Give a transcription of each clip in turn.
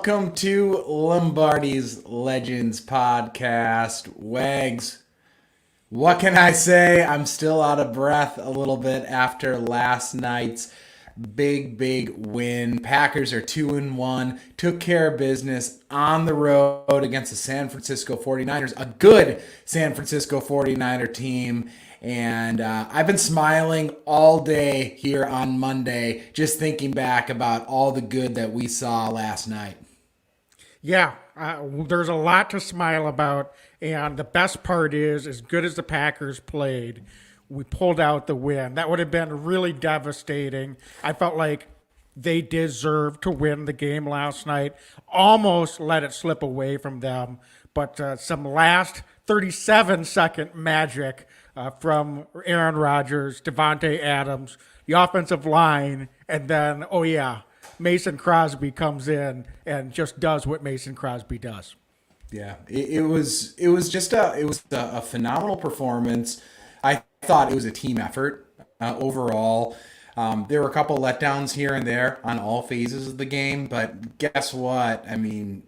welcome to Lombardi's Legends podcast. Wags, what can I say? I'm still out of breath a little bit after last night's big win. Packers are 2-1, took care of business on the road against the San Francisco 49ers, a good San Francisco 49er team. And I've been smiling all day here on Monday, just thinking back about all the good that we saw last night. Yeah, there's a lot to smile about. And the best part is, as good as the Packers played, we pulled out the win. That would have been really devastating. I felt like they deserved to win the game last night. Almost let it slip away from them. But some last 37-second magic from Aaron Rodgers, Davonte Adams, the offensive line, and then, Mason Crosby comes in and just does what Mason Crosby does. Yeah, it was a phenomenal performance. I thought it was a team effort overall. There were a couple letdowns here and there on all phases of the game, but guess what? I mean,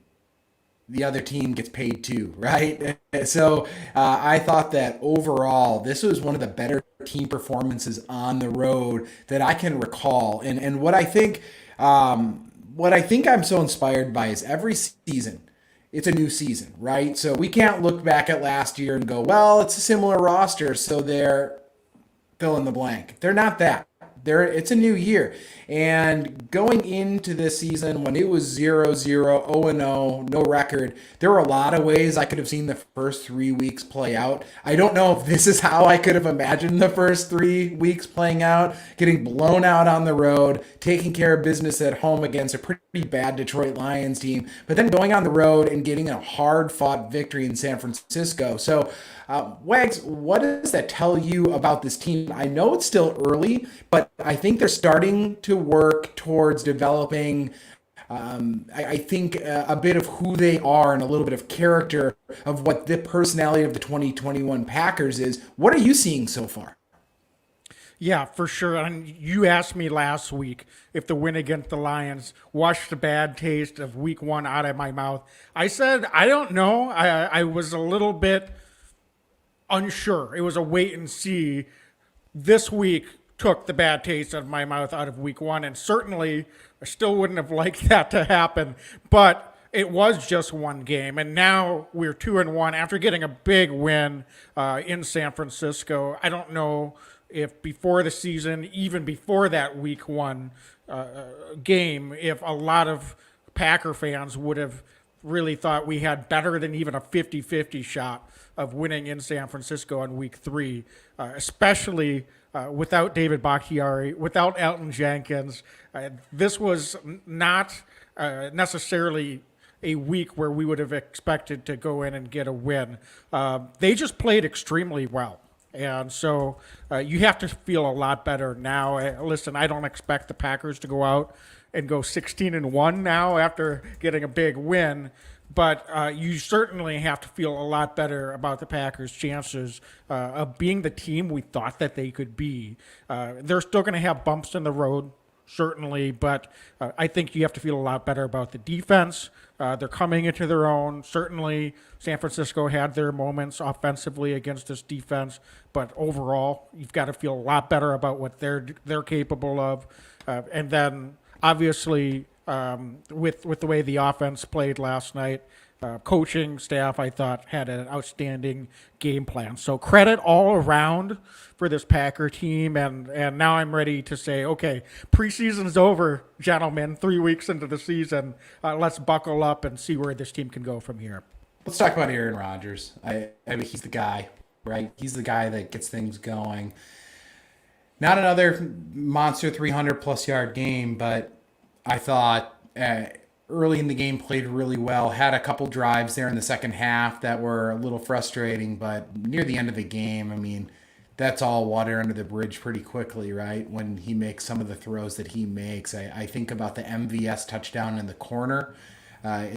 the other team gets paid too, right? So I thought that overall, this was one of the better team performances on the road that I can recall. And what I think I'm so inspired by is every season, it's a new season, right? So we can't look back at last year and go, well, it's a similar roster, so they're fill in the blank. They're not that. It's a new year. And going into this season when it was 0-0, 0-0, no record, there were a lot of ways I could have seen the first 3 weeks play out. I don't know if this is how I could have imagined the first 3 weeks playing out, getting blown out on the road, taking care of business at home against a pretty bad Detroit Lions team, but then going on the road and getting a hard-fought victory in San Francisco. So, Wags, what does that tell you about this team? I know it's still early, but I think they're starting to work towards developing, I think, a bit of who they are and a little bit of character of what the personality of the 2021 Packers is. What are you seeing so far? Yeah, for sure. And you asked me last week if the win against the Lions washed the bad taste of week one out of my mouth. I said, I don't know. I was a little bit unsure. It was a wait and see. This week took the bad taste of my mouth out of week one, and certainly I still wouldn't have liked that to happen, but it was just one game, and now we're 2-1 after getting a big win in San Francisco. I don't know if before the season, even before that week one game, if a lot of Packer fans would have really thought we had better than even a 50-50 shot of winning in San Francisco on week three, especially without David Bakhtiari, without Elton Jenkins. This was not necessarily a week where we would have expected to go in and get a win. They just played extremely well. And so you have to feel a lot better now. Listen, I don't expect the Packers to go out and go 16-1 now after getting a big win. But you certainly have to feel a lot better about the Packers' chances of being the team we thought that they could be. They're still going to have bumps in the road, certainly, but I think you have to feel a lot better about the defense. They're coming into their own. Certainly, San Francisco had their moments offensively against this defense, but overall, you've got to feel a lot better about what they're capable of. And then, obviously, with the way the offense played last night, coaching staff, I thought, had an outstanding game plan. So credit all around for this Packer team, and now I'm ready to say, okay, preseason's over, gentlemen. 3 weeks into the season, let's buckle up and see where this team can go from here. Let's talk about Aaron Rodgers. I mean, he's the guy, right? He's the guy that gets things going. Not another monster 300-plus yard game, but I thought early in the game played really well. Had a couple drives there in the second half that were a little frustrating, but near the end of the game, I mean, that's all water under the bridge pretty quickly, right? When he makes some of the throws that he makes. I think about the MVS touchdown in the corner.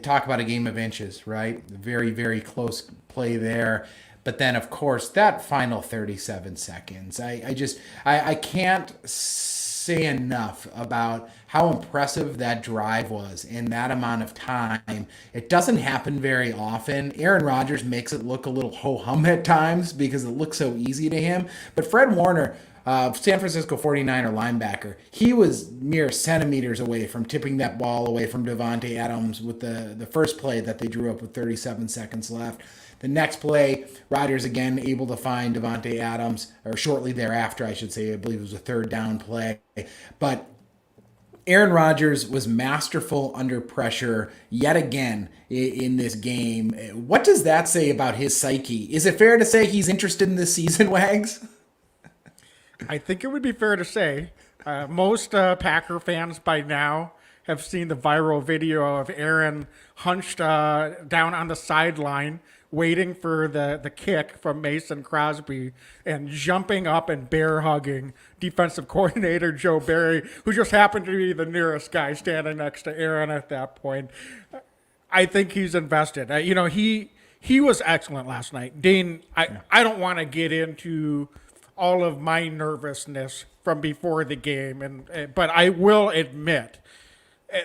Talk about a game of inches, right? Very close play there. But then, of course, that final 37 seconds, I can't say enough about how impressive that drive was in that amount of time. It doesn't happen very often. Aaron Rodgers makes it look a little ho-hum at times because it looks so easy to him. But Fred Warner, San Francisco 49er linebacker, he was mere centimeters away from tipping that ball away from Davonte Adams with the first play that they drew up with 37 seconds left. The next play, Rodgers again able to find Davonte Adams, or shortly thereafter, I should say. I believe it was a third down play. But Aaron Rodgers was masterful under pressure yet again in this game. What does that say about his psyche? Is it fair to say he's interested in this season, Wags? I think it would be fair to say most Packer fans by now have seen the viral video of Aaron hunched down on the sideline waiting for the kick from Mason Crosby and jumping up and bear hugging defensive coordinator Joe Barry, who just happened to be the nearest guy standing next to Aaron at that point. I think he's invested. He was excellent last night. Dane, I don't want to get into all of my nervousness from before the game, but I will admit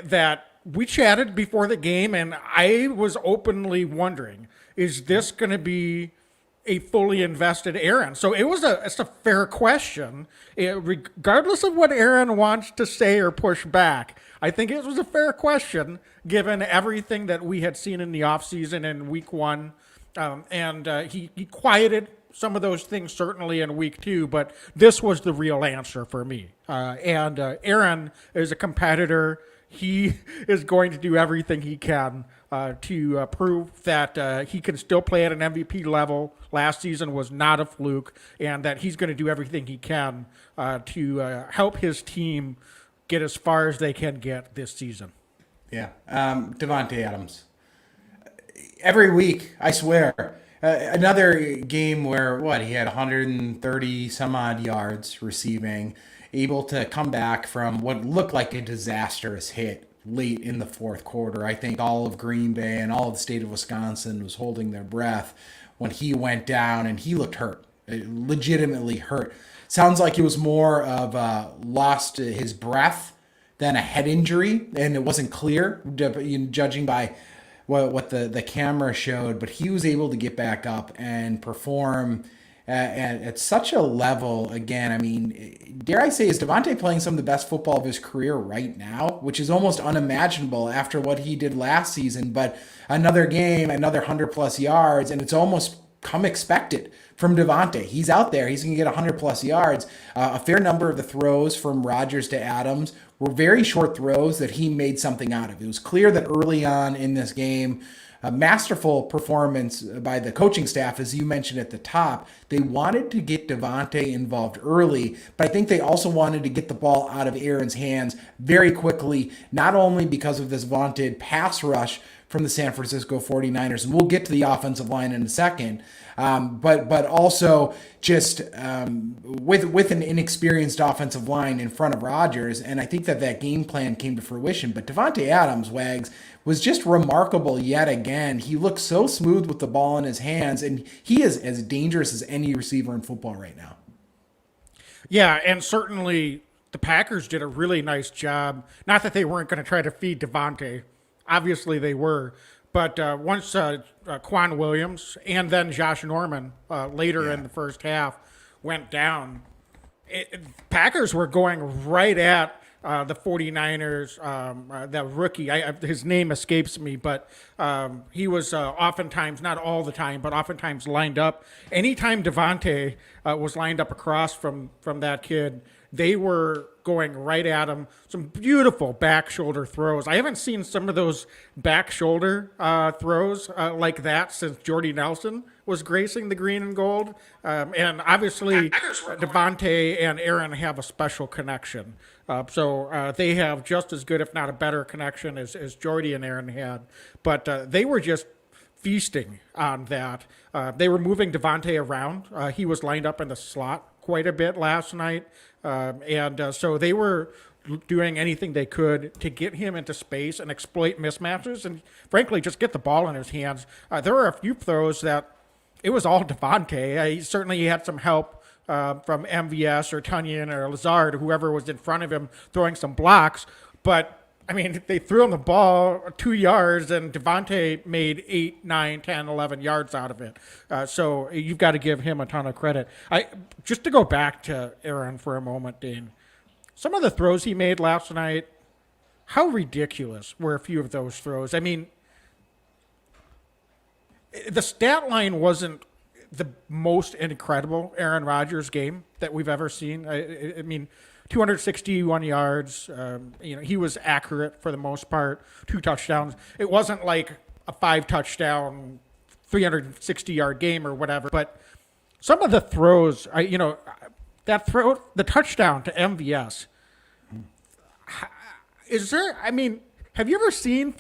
that we chatted before the game, and I was openly wondering, is this going to be a fully invested Aaron? So it's a fair question. Regardless of what Aaron wants to say or push back, I think it was a fair question given everything that we had seen in the offseason in week one. He quieted some of those things certainly in week two, but this was the real answer for me. Aaron is a competitor. He is going to do everything he can to prove that he can still play at an MVP level. Last season was not a fluke, and that he's going to do everything he can to help his team get as far as they can get this season. Yeah. Davonte Adams. Every week, I swear, another game where, he had 130 some odd yards receiving, able to come back from what looked like a disastrous hit late in the fourth quarter. I think all of Green Bay and all of the state of Wisconsin was holding their breath when he went down, and he looked hurt, legitimately hurt. Sounds like it was more of lost his breath than a head injury, and it wasn't clear, judging by what the camera showed, but he was able to get back up and perform at such a level again. I mean, dare I say, is Davonte playing some of the best football of his career right now, which is almost unimaginable after what he did last season. But another game, another 100+ yards, and it's almost come expected from Davonte. He's out there. He's going to get 100+ yards. A fair number of the throws from Rodgers to Adams were very short throws that he made something out of. It was clear that early on in this game, a masterful performance by the coaching staff, as you mentioned at the top. They wanted to get Davonte involved early, but I think they also wanted to get the ball out of Aaron's hands very quickly, not only because of this vaunted pass rush from the San Francisco 49ers, and we'll get to the offensive line in a second, but also just with an inexperienced offensive line in front of Rodgers, and I think that game plan came to fruition. But Davonte Adams, Wags, was just remarkable yet again. He looked so smooth with the ball in his hands, and he is as dangerous as any receiver in football right now. Yeah, and certainly the Packers did a really nice job. Not that they weren't going to try to feed Davonte. Obviously they were. But once Quan Williams and then Josh Norman later in the first half went down, Packers were going right at the 49ers, the rookie. His name escapes me, but he was oftentimes, not all the time, but oftentimes lined up. Anytime Davonte was lined up across from that kid, they were going right at him. Some beautiful back shoulder throws. I haven't seen some of those back shoulder throws like that since Jordy Nelson was gracing the green and gold. And obviously, Davonte and Aaron have a special connection. So they have just as good, if not a better connection as Jordy and Aaron had. But they were just feasting on that. They were moving Davonte around. He was lined up in the slot quite a bit last night. So they were doing anything they could to get him into space and exploit mismatches and, frankly, just get the ball in his hands. There were a few throws that it was all Davonte. He certainly had some help from MVS or Tunyon or Lazard, whoever was in front of him, throwing some blocks. But I mean, they threw him the ball 2 yards, and Davonte made 8, 9, 10, 11 yards out of it. So you've got to give him a ton of credit. Just to go back to Aaron for a moment, Dane, some of the throws he made last night, how ridiculous were a few of those throws? I mean, the stat line wasn't the most incredible Aaron Rodgers game that we've ever seen. I mean, 261 yards. He was accurate for the most part. 2 touchdowns. It wasn't like a 5 touchdown, 360-yard game or whatever. But some of the throws, that throw, the touchdown to MVS. Is there? I mean, have you ever seen?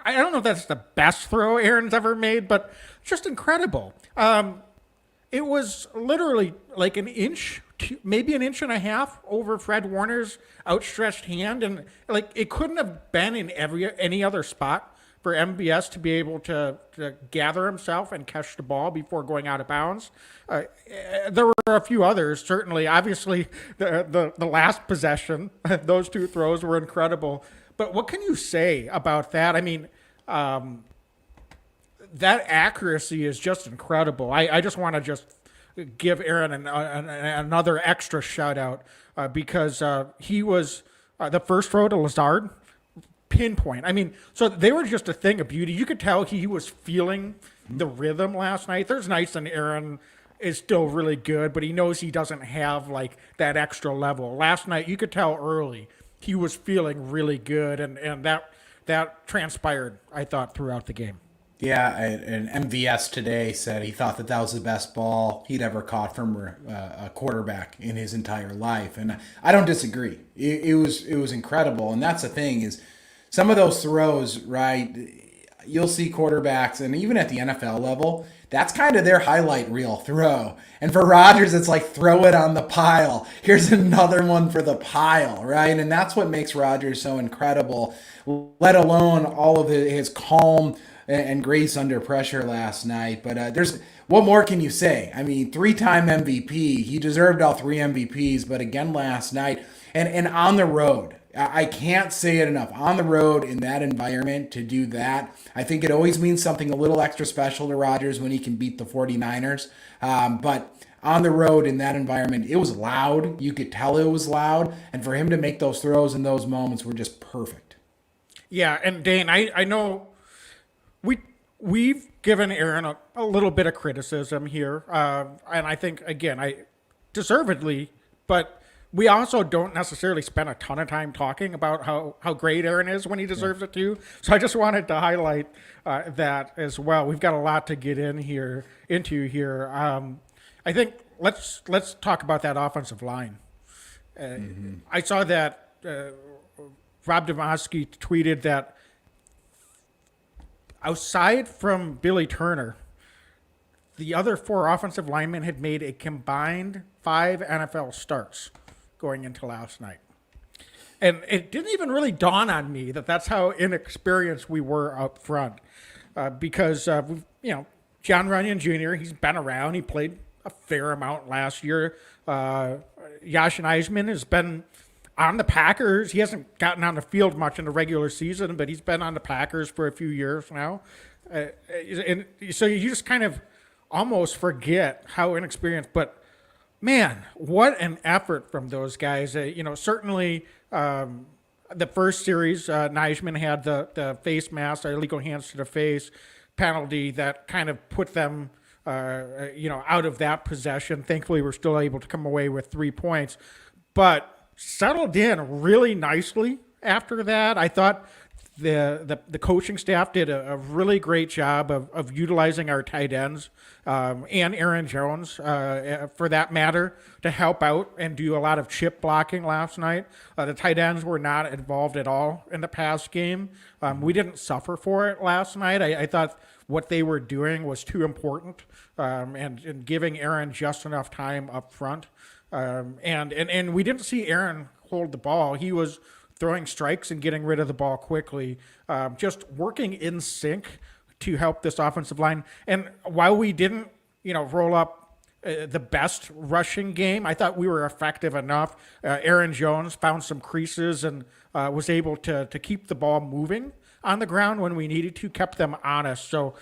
I don't know if that's the best throw Aaron's ever made, but just incredible. It was literally like an inch, maybe an inch and a half over Fred Warner's outstretched hand, and like it couldn't have been in any other spot for MVS to be able to gather himself and catch the ball before going out of bounds. There were a few others, certainly. Obviously, the last possession, those 2 throws were incredible. But what can you say about that? I mean, that accuracy is just incredible. I just want to just give Aaron another extra shout out because he was the first throw to Lazard, pinpoint. I mean, so they were just a thing of beauty. You could tell he was feeling the rhythm last night. There's nights when Aaron is still really good, but he knows he doesn't have like that extra level. Last night, you could tell early he was feeling really good, and that transpired, I thought, throughout the game. Yeah, and MVS today said he thought that was the best ball he'd ever caught from a quarterback in his entire life, and I don't disagree. It was incredible, and that's the thing is some of those throws, right? You'll see quarterbacks, and even at the NFL level, that's kind of their highlight reel throw. And for Rodgers, it's like throw it on the pile. Here's another one for the pile, right? And that's what makes Rodgers so incredible, let alone all of his calm and grace under pressure last night. But what more can you say? I mean, 3-time MVP. He deserved all 3 MVPs, but again last night and on the road. I can't say it enough. On the road in that environment to do that, I think it always means something a little extra special to Rodgers when he can beat the 49ers. But on the road in that environment, it was loud. You could tell it was loud. And for him to make those throws in those moments were just perfect. Yeah, and Dane, I know we've given Aaron a little bit of criticism here. And I think, again, deservedly, but we also don't necessarily spend a ton of time talking about how great Aaron is when he deserves it too. So I just wanted to highlight that as well. We've got a lot to get into here. I think let's talk about that offensive line. I saw that Rob Demovsky tweeted that outside from Billy Turner, the other 4 offensive linemen had made a combined 5 NFL starts going into last night. And it didn't even really dawn on me that that's how inexperienced we were up front. Because, John Runyon Jr., he's been around. He played a fair amount last year. Yashin Eisman has been on the Packers. He hasn't gotten on the field much in the regular season, but he's been on the Packers for a few years now. And so you just kind of almost forget how inexperienced, but man, what an effort from those guys. Certainly the first series, Nijman had the face mask, illegal hands to the face penalty that kind of put them, out of that possession. Thankfully, we're still able to come away with 3 points, but settled in really nicely after that. I thought the coaching staff did a really great job of utilizing our tight ends and Aaron Jones, for that matter, to help out and do a lot of chip blocking last night. The tight ends were not involved at all in the pass game. We didn't suffer for it last night. I thought what they were doing was too important, and giving Aaron just enough time up front. And we didn't see Aaron hold the ball. He was throwing strikes and getting rid of the ball quickly, just working in sync to help this offensive line. And while we didn't, roll up the best rushing game. I thought we were effective enough. Aaron Jones found some creases and was able to keep the ball moving on the ground when we needed to, kept them honest. So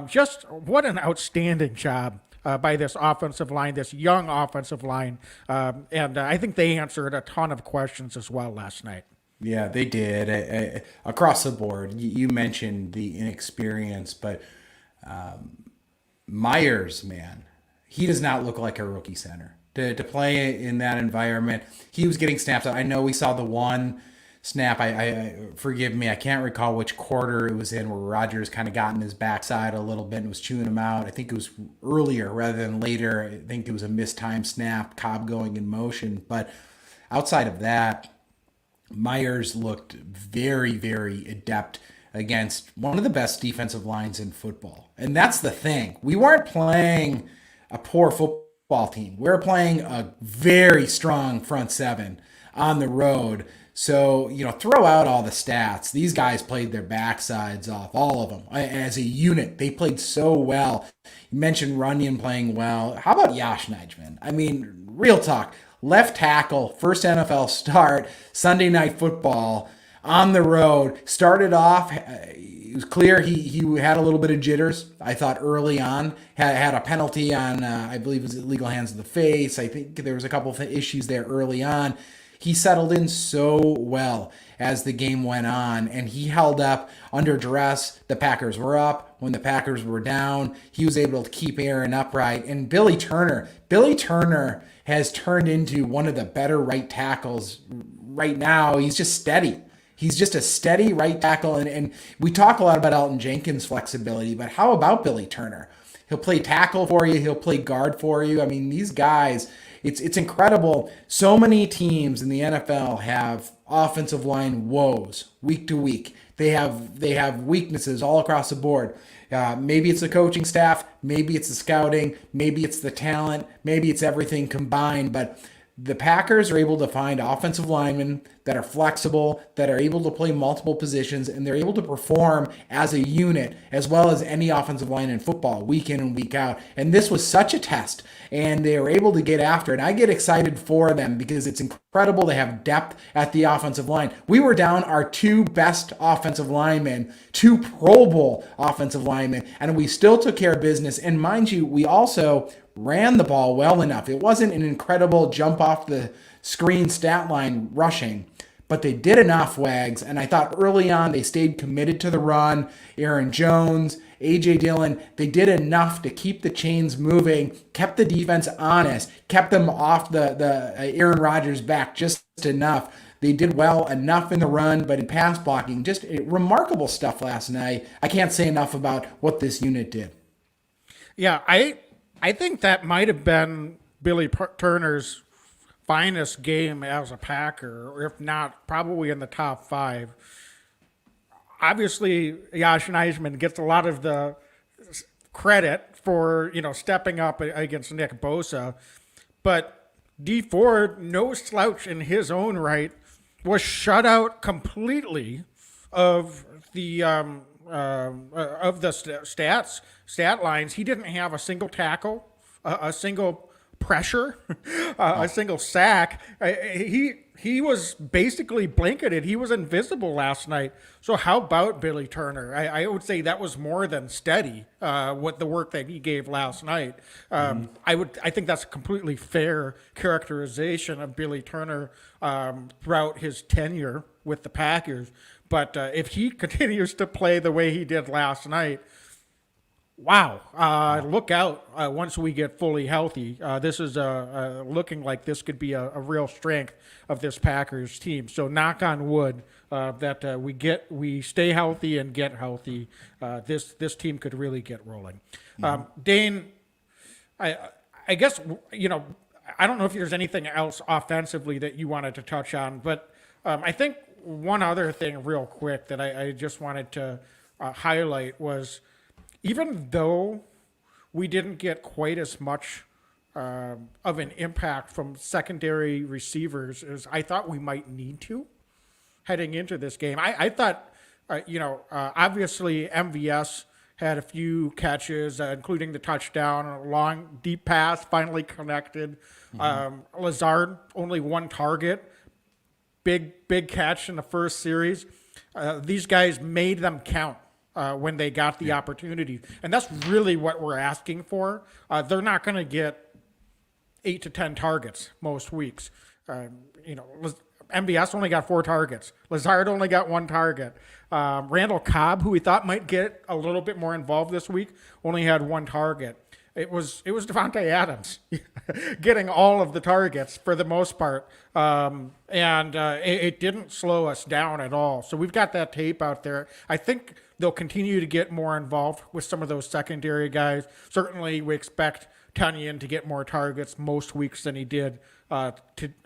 just what an outstanding job by this offensive line, this young offensive line. And I think they answered a ton of questions as well last night. Yeah, they did. Across the board, you mentioned the inexperience, but Myers, man, he does not look like a rookie center. To play in that environment, he was getting snaps. I know we saw the one snap. I forgive me, I can't recall which quarter it was in, where Rodgers kind of got in his backside a little bit and was chewing him out. I think it was earlier rather than later. I think it was a mistimed snap, Cobb going in motion. But outside of that, Myers looked very, very adept against one of the best defensive lines in football. And that's the thing. We weren't playing a poor football team. We were playing a very strong front seven on the road. So, throw out all the stats. These guys played their backsides off, all of them. As a unit, they played so well. You mentioned Runyon playing well. How about Josh Nijman? I mean, real talk. Left tackle, first NFL start, Sunday Night Football, on the road. Started off, it was clear he had a little bit of jitters, I thought, early on. Had a penalty on, I believe it was illegal hands to the face. I think there was a couple of issues there early on. He settled in so well as the game went on, and he held up under duress. The Packers were up. When the Packers were down, he was able to keep Aaron upright. And Billy Turner has turned into one of the better right tackles right now. He's just steady. He's just a steady right tackle. And we talk a lot about Elton Jenkins' flexibility, but how about Billy Turner? He'll play tackle for you. He'll play guard for you. I mean, these guys, it's incredible. So many teams in the NFL have offensive line woes week to week. They have weaknesses all across the board. Maybe it's the coaching staff, maybe it's the scouting, maybe it's the talent, maybe it's everything combined. But the Packers are able to find offensive linemen that are flexible, that are able to play multiple positions, and they're able to perform as a unit as well as any offensive line in football week in and week out. And this was such a test, and they were able to get after it. I get excited for them because it's incredible to have depth at the offensive line. We were down our two best offensive linemen, two Pro Bowl offensive linemen, and we still took care of business. And mind you, we also ran the ball well enough. It wasn't an incredible jump off the screen stat line rushing, but they did enough, Wags. And I thought early on they stayed committed to the run. Aaron Jones, A.J. Dillon, they did enough to keep the chains moving, kept the defense honest, kept them off the Aaron Rodgers back just enough. They did well enough in the run, but in pass blocking, just remarkable stuff last night. I can't say enough about what this unit did. Yeah, I think that might have been Billy Turner's finest game as a Packer, or if not, probably in the top five. Obviously, Josh Nijman gets a lot of the credit for, stepping up against Nick Bosa, but Dee Ford, no slouch in his own right, was shut out completely of the stat lines. He didn't have a single tackle, a single pressure, a single sack. He was basically blanketed. He was invisible last night. So how about Billy Turner? I would say that was more than steady, what the work that he gave last night. I think that's a completely fair characterization of Billy Turner throughout his tenure with the Packers. But if he continues to play the way he did last night, wow, look out once we get fully healthy. This is looking like this could be a real strength of this Packers team. So knock on wood that we stay healthy and get healthy. This team could really get rolling. Dane, I guess, I don't know if there's anything else offensively that you wanted to touch on, but I think one other thing real quick that I just wanted to highlight was, even though we didn't get quite as much of an impact from secondary receivers as I thought we might need to heading into this game, I thought, obviously MVS had a few catches, including the touchdown, a long, deep pass, finally connected. Lazard, only one target. Big catch in the first series. These guys made them count when they got the opportunity. And that's really what we're asking for. They're not going to get 8 to 10 targets most weeks. MBS only got 4 targets. Lazard only got 1 target. Randall Cobb, who we thought might get a little bit more involved this week, only had 1 target. It was Davonte Adams getting all of the targets for the most part, it didn't slow us down at all. So we've got that tape out there. I think they'll continue to get more involved with some of those secondary guys. Certainly, we expect Tunyon to get more targets most weeks than he did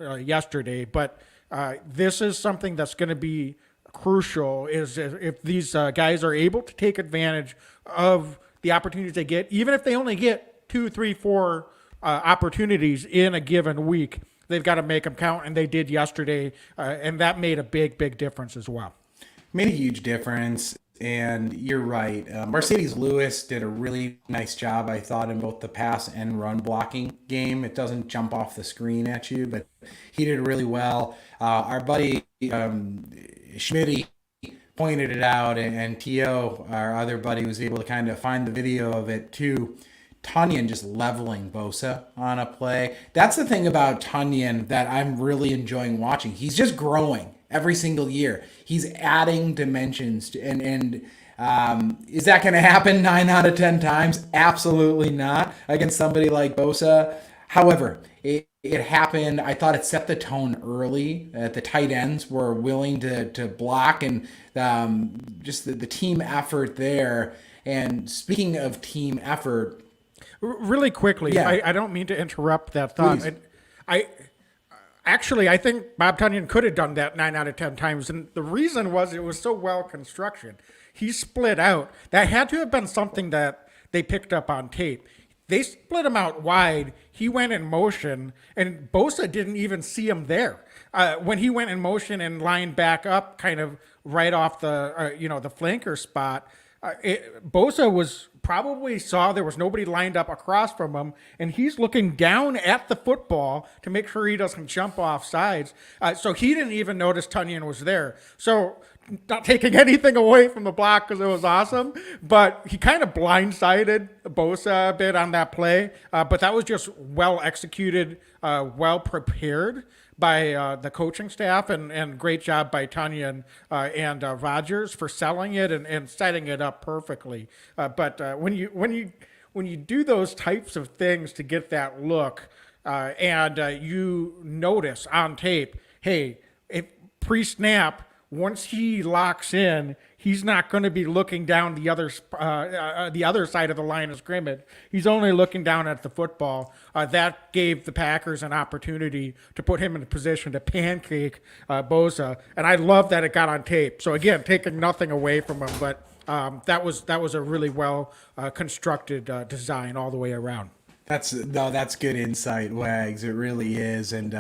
yesterday. But this is something that's going to be crucial. Is if these guys are able to take advantage of the opportunities they get, even if they only get 2, 3, 4 opportunities in a given week, they've got to make them count, and they did yesterday, and that made a big difference as well. Made a huge difference, and you're right. Mercedes Lewis did a really nice job, I thought, in both the pass and run blocking game. It doesn't jump off the screen at you, but he did really well. Our buddy Schmitty pointed it out, and T.O., our other buddy, was able to kind of find the video of it too. Tunyon just leveling Bosa on a play. That's the thing about Tunyon that I'm really enjoying watching. He's just growing every single year. He's adding dimensions is that going to happen 9 out of 10 times? Absolutely not against somebody like Bosa. However, it happened. I thought it set the tone early. The tight ends were willing to block, and just the team effort there. And speaking of team effort, really quickly, yeah. I don't mean to interrupt that thought. I think Bob Tunyon could have done that 9 out of 10 times, and the reason was it was so well constructed. He split out. That had to have been something that they picked up on tape. They split him out wide. He went in motion, and Bosa didn't even see him there. When he went in motion and lined back up, kind of right off the the flanker spot, Bosa was probably saw there was nobody lined up across from him, and he's looking down at the football to make sure he doesn't jump off sides. So he didn't even notice Tunyon was there. So not taking anything away from the block because it was awesome, but he kind of blindsided Bosa a bit on that play. But that was just well executed, well prepared by the coaching staff, and great job by Tunyon and Rodgers for selling it and setting it up perfectly. But when you do those types of things to get that look, and you notice on tape, hey, if pre-snap, once he locks in, he's not going to be looking down the other side of the line of scrimmage. He's only looking down at the football. That gave the Packers an opportunity to put him in a position to pancake Bosa, and I love that it got on tape. So again, taking nothing away from him, but that was a really well constructed design all the way around. That's good insight, Wags. It really is, and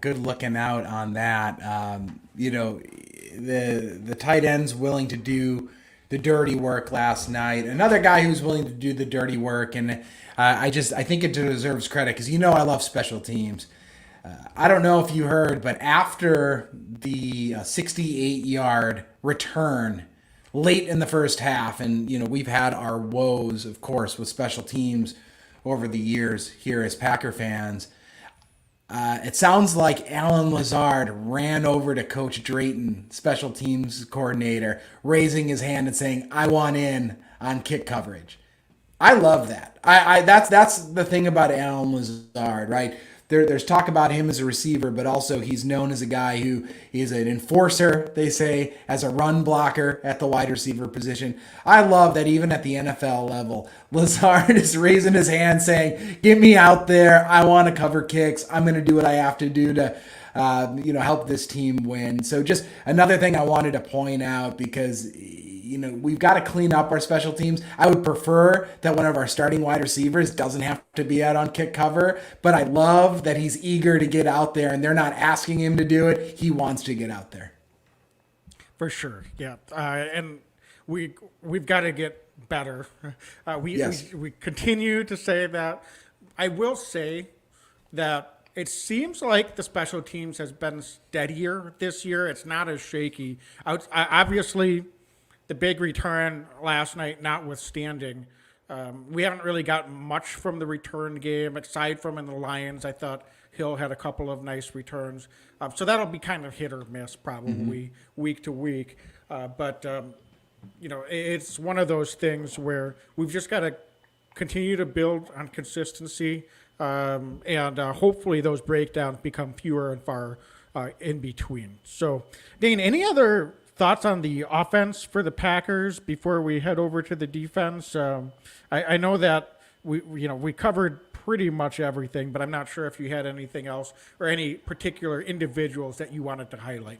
good looking out on that. The tight end's willing to do the dirty work last night. Another guy who's willing to do the dirty work, and I think it deserves credit because I love special teams. I don't know if you heard, but after the 68-yard return late in the first half, and we've had our woes, of course, with special teams over the years here as Packer fans. It sounds like Alan Lazard ran over to Coach Drayton, special teams coordinator, raising his hand and saying, "I want in on kick coverage." I love that. That's the thing about Alan Lazard, right? There's talk about him as a receiver, but also he's known as a guy who is an enforcer, they say, as a run blocker at the wide receiver position. I love that even at the NFL level, Lazard is raising his hand saying, "Get me out there. I want to cover kicks. I'm going to do what I have to do to help this team win." So just another thing I wanted to point out, because we've got to clean up our special teams. I would prefer that one of our starting wide receivers doesn't have to be out on kick cover, but I love that he's eager to get out there, and they're not asking him to do it. He wants to get out there. For sure, yeah. And we've got to get better. Yes. We continue to say that. I will say that it seems like the special teams has been steadier this year. It's not as shaky. Obviously, the big return last night notwithstanding, we haven't really gotten much from the return game, aside from in the Lions. I thought Hill had a couple of nice returns. So that'll be kind of hit or miss probably week to week. But it's one of those things where we've just got to continue to build on consistency, and hopefully those breakdowns become fewer and far in between. So, Dane, any other thoughts on the offense for the Packers before we head over to the defense? I know that we covered pretty much everything, but I'm not sure if you had anything else or any particular individuals that you wanted to highlight.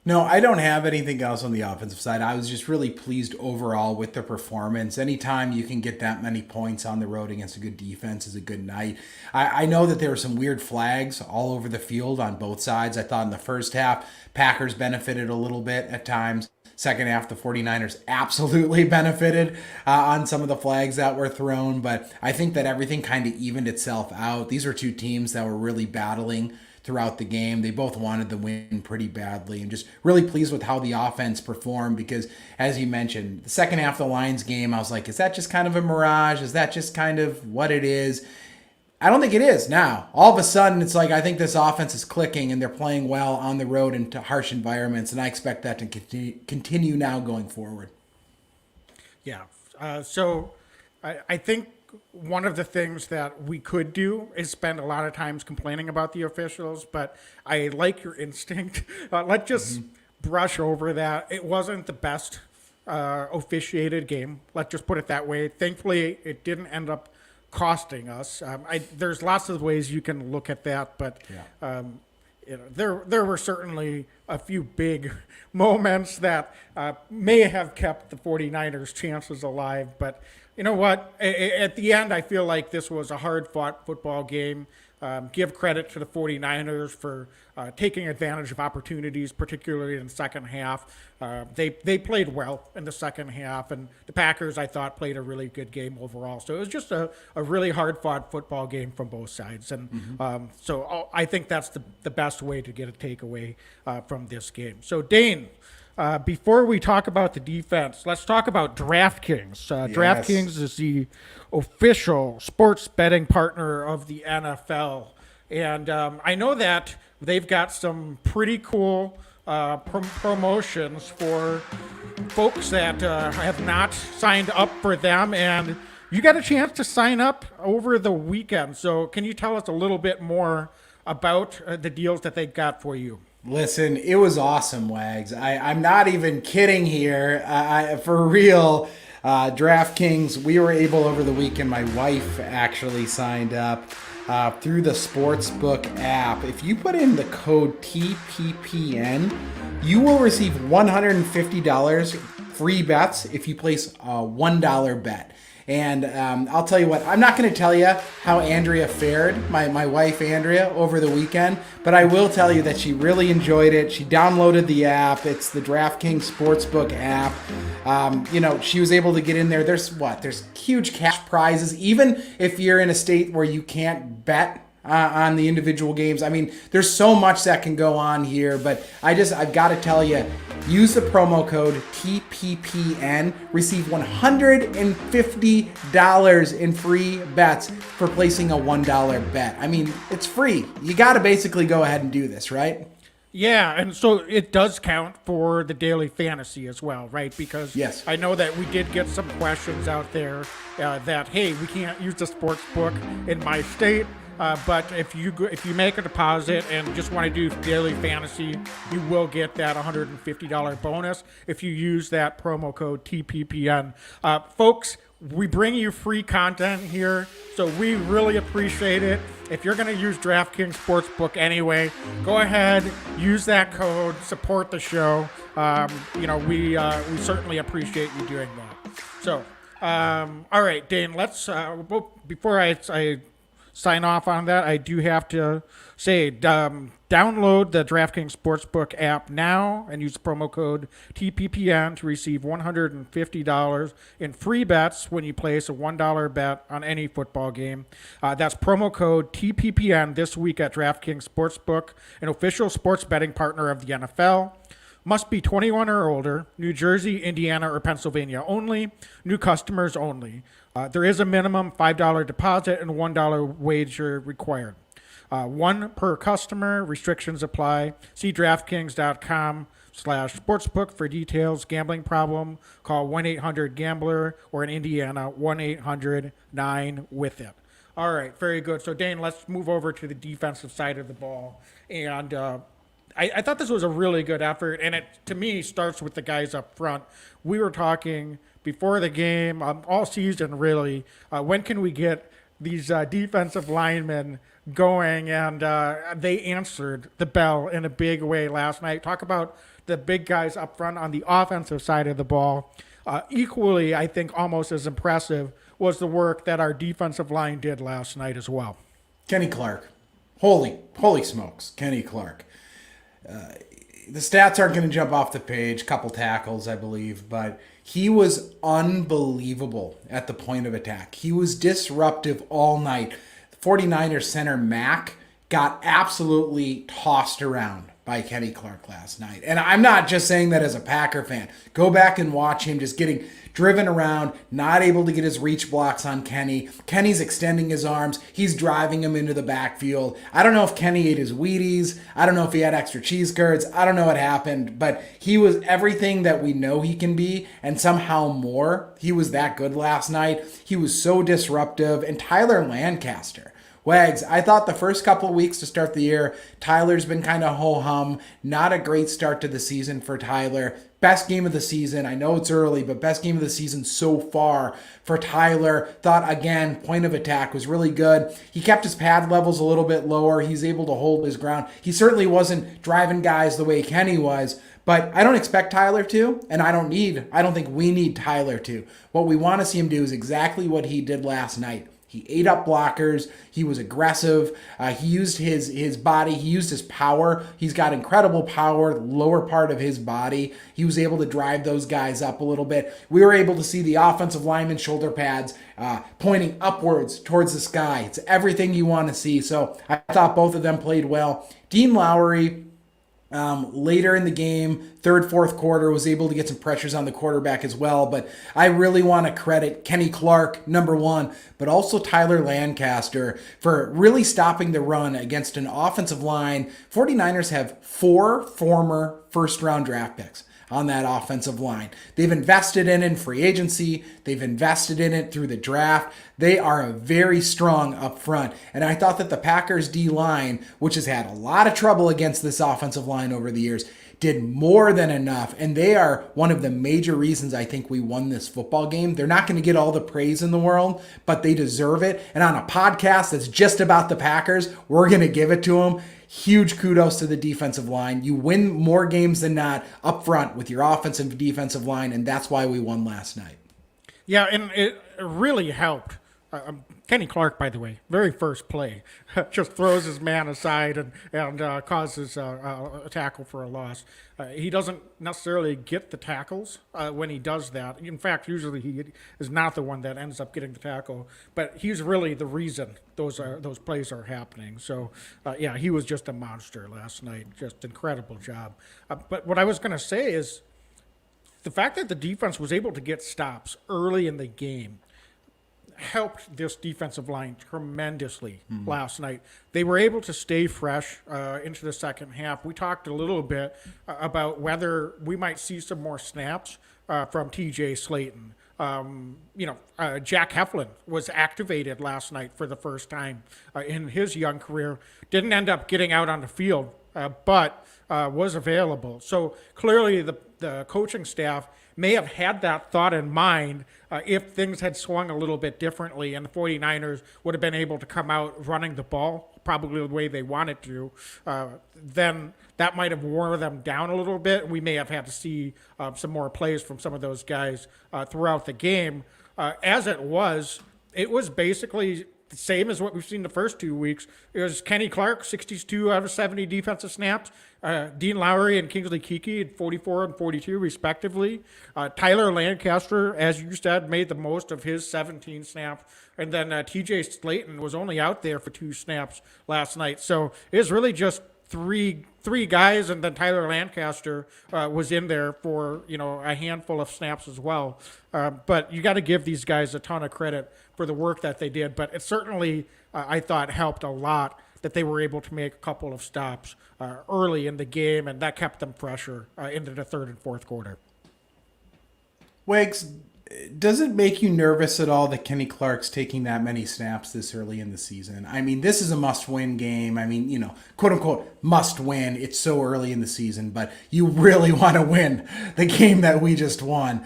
No, I don't have anything else on the offensive side. I was just really pleased overall with the performance. Anytime you can get that many points on the road against a good defense is a good night. I know that there were some weird flags all over the field on both sides. I thought in the first half, Packers benefited a little bit at times. Second half, the 49ers absolutely benefited on some of the flags that were thrown. But I think that everything kind of evened itself out. These are two teams that were really battling throughout the game. They both wanted the win pretty badly, and just really pleased with how the offense performed because, as you mentioned, the second half of the Lions game, I was like, is that just kind of a mirage? Is that just kind of what it is? I don't think it is now. All of a sudden, it's like I think this offense is clicking and they're playing well on the road into harsh environments, and I expect that to continue now going forward. Yeah. So I think one of the things that we could do is spend a lot of times complaining about the officials, but I like your instinct. Let's just brush over that. It wasn't the best officiated game. Let's just put it that way. Thankfully, it didn't end up costing us. There's lots of ways you can look at that, but there were certainly a few big moments that may have kept the 49ers' chances alive, but you know what? At the end, I feel like this was a hard-fought football game. Give credit to the 49ers for taking advantage of opportunities, particularly in the second half. They played well in the second half, and the Packers, I thought, played a really good game overall. So it was just a really hard-fought football game from both sides. And so I think that's the best way to get a takeaway from this game. So, Dane, before we talk about the defense, let's talk about DraftKings. Yes. DraftKings is the official sports betting partner of the NFL. And I know that they've got some pretty cool promotions for folks that have not signed up for them. And you got a chance to sign up over the weekend. So can you tell us a little bit more about the deals that they got for you? Listen, it was awesome, Wags. I'm not even kidding here. For real, DraftKings, we were able over the weekend, my wife actually signed up through the Sportsbook app. If you put in the code TPPN, you will receive $150 free bets if you place a $1 bet. And I'll tell you what, I'm not going to tell you how Andrea fared, my wife Andrea, over the weekend, but I will tell you that she really enjoyed it. She downloaded the app. It's the DraftKings Sportsbook app. She was able to get in there. There's huge cash prizes, even if you're in a state where you can't bet on the individual games. I mean, there's so much that can go on here, but I've got to tell you, use the promo code TPPN, receive $150 in free bets for placing a $1 bet. I mean, it's free. You got to basically go ahead and do this, right? Yeah, and so it does count for the daily fantasy as well, right? Because yes. I know that we did get some questions out there that, hey, we can't use the sports book in my state. But if you make a deposit and just want to do daily fantasy, you will get that $150 bonus if you use that promo code TPPN. Folks, we bring you free content here, so we really appreciate it. If you're going to use DraftKings Sportsbook anyway, go ahead, use that code, support the show. We certainly appreciate you doing that. So, all right, Dane, let's before I sign off on that, I do have to say, download the DraftKings Sportsbook app now and use promo code TPPN to receive $150 in free bets when you place a $1 bet on any football game. That's promo code TPPN this week at DraftKings Sportsbook, an official sports betting partner of the NFL. Must be 21 or older, New Jersey, Indiana, or Pennsylvania only, new customers only. There is a minimum $5 deposit and $1 wager required. One per customer, restrictions apply. See DraftKings.com/sportsbook for details. Gambling problem, call 1-800-GAMBLER or in Indiana, 1-800-9-WITH-IT. All right, very good. So, Dane, let's move over to the defensive side of the ball. And I thought this was a really good effort, and it, to me, starts with the guys up front. We were talking before the game, all season really, when can we get these defensive linemen going? And they answered the bell in a big way last night. Talk about the big guys up front on the offensive side of the ball. Equally, I think almost as impressive was the work that our defensive line did last night as well. Kenny Clark. Holy smokes, Kenny Clark. The stats aren't going to jump off the page, couple tackles, I believe, but he was unbelievable at the point of attack. He was disruptive all night. The 49ers center Mack got absolutely tossed around by Kenny Clark last night. And I'm not just saying that as a Packer fan. Go back and watch him just getting driven around, not able to get his reach blocks on Kenny. Kenny's extending his arms. He's driving him into the backfield. I don't know if Kenny ate his Wheaties. I don't know if he had extra cheese curds. I don't know what happened, but he was everything that we know he can be and somehow more. He was that good last night. He was so disruptive. And Tyler Lancaster. Wags, I thought the first couple of weeks to start the year, Tyler's been kind of ho-hum. Not a great start to the season for Tyler. Best game of the season. I know it's early, but best game of the season so far for Tyler. Thought, again, point of attack was really good. He kept his pad levels a little bit lower. He's able to hold his ground. He certainly wasn't driving guys the way Kenny was, but I don't expect Tyler to, and I don't think we need Tyler to. What we want to see him do is exactly what he did last night. He ate up blockers. He was aggressive. He used his body. He used his power. He's got incredible power, the lower part of his body. He was able to drive those guys up a little bit. We were able to see the offensive lineman's shoulder pads pointing upwards towards the sky. It's everything you want to see. So I thought both of them played well. Dean Lowry, later in the game, third, fourth quarter, was able to get some pressures on the quarterback as well. But I really want to credit Kenny Clark, number one, but also Tyler Lancaster for really stopping the run against an offensive line. 49ers have 4 former first-round draft picks on that offensive line. They've invested in free agency. They've invested in it through the draft. They are very strong up front. And I thought that the Packers D-line, which has had a lot of trouble against this offensive line over the years, did more than enough. And they are one of the major reasons I think we won this football game. They're not going to get all the praise in the world, but they deserve it. And on a podcast that's just about the Packers, we're going to give it to them. Huge kudos to the defensive line. You win more games than not up front with your offensive and defensive line, and that's why we won last night. Yeah, and it really helped. Kenny Clark, by the way, very first play, just throws his man aside and causes a tackle for a loss. He doesn't necessarily get the tackles when he does that. In fact, usually he is not the one that ends up getting the tackle, but he's really the reason those plays are happening. So, yeah, he was just a monster last night. Just incredible job. But what I was going to say is the fact that the defense was able to get stops early in the game helped this defensive line tremendously last night. They were able to stay fresh into the second half. We talked a little bit about whether we might see some more snaps from TJ Slayton. Jack Heflin was activated last night for the first time in his young career. Didn't end up getting out on the field, but was available. So clearly the coaching staff may have had that thought in mind if things had swung a little bit differently and the 49ers would have been able to come out running the ball probably the way they wanted to, then that might have wore them down a little bit. We may have had to see some more plays from some of those guys throughout the game. As it was basically the same as what we've seen the first 2 weeks. It was Kenny Clark, 62 out of 70 defensive snaps. Dean Lowry and Kingsley Keke at 44 and 42, respectively. Tyler Lancaster, as you said, made the most of his 17 snaps. And then TJ Slayton was only out there for 2 snaps last night. So it was really just three guys, and then Tyler Lancaster was in there for a handful of snaps as well. But you got to give these guys a ton of credit for the work that they did. But it certainly, I thought, helped a lot that they were able to make a couple of stops early in the game, and that kept them fresher into the third and fourth quarter. Wags, does it make you nervous at all that Kenny Clark's taking that many snaps this early in the season? I mean, this is a must-win game. I mean, quote unquote, must win. It's so early in the season, but you really want to win the game that we just won.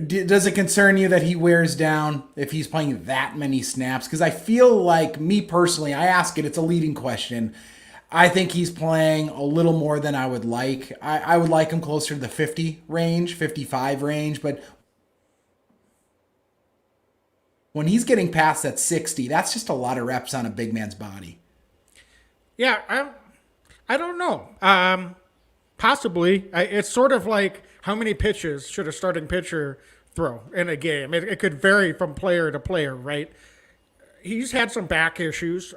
Does it concern you that he wears down if he's playing that many snaps? Because I feel like, me personally, I ask it, it's a leading question. I think he's playing a little more than I would like. I would like him closer to the 50 range, 55 range, but when he's getting past that 60, that's just a lot of reps on a big man's body. Yeah, I don't know. Possibly. It's sort of like how many pitches should a starting pitcher throw in a game. It could vary from player to player, right? He's had some back issues.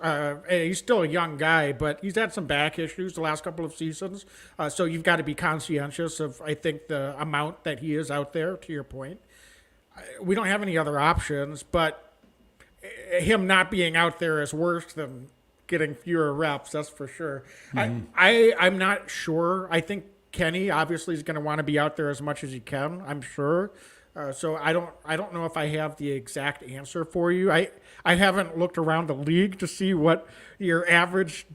He's still a young guy, but he's had some back issues the last couple of seasons. So you've got to be conscientious of, I think, the amount that he is out there, to your point. We don't have any other options, but him not being out there is worse than getting fewer reps, that's for sure. Mm-hmm. I'm not sure. I think Kenny obviously is going to want to be out there as much as he can, I'm sure. So I don't know if I have the exact answer for you. I haven't looked around the league to see what your average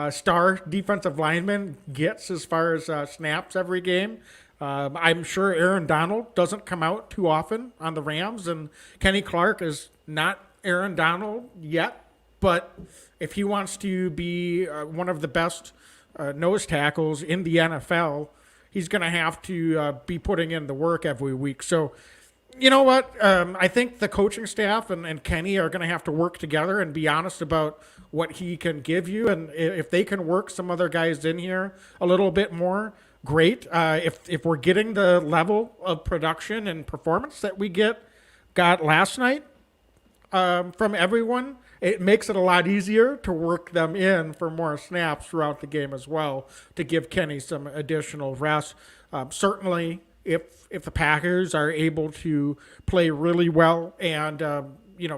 star defensive lineman gets as far as snaps every game. I'm sure Aaron Donald doesn't come out too often on the Rams, and Kenny Clark is not Aaron Donald yet. But if he wants to be one of the best nose tackles in the NFL, he's going to have to be putting in the work every week. So, you know what? I think the coaching staff and Kenny are going to have to work together and be honest about what he can give you. And if they can work some other guys in here a little bit more, great. If we're getting the level of production and performance that we got last night from everyone, it makes it a lot easier to work them in for more snaps throughout the game as well to give Kenny some additional rest. Certainly, if the Packers are able to play really well and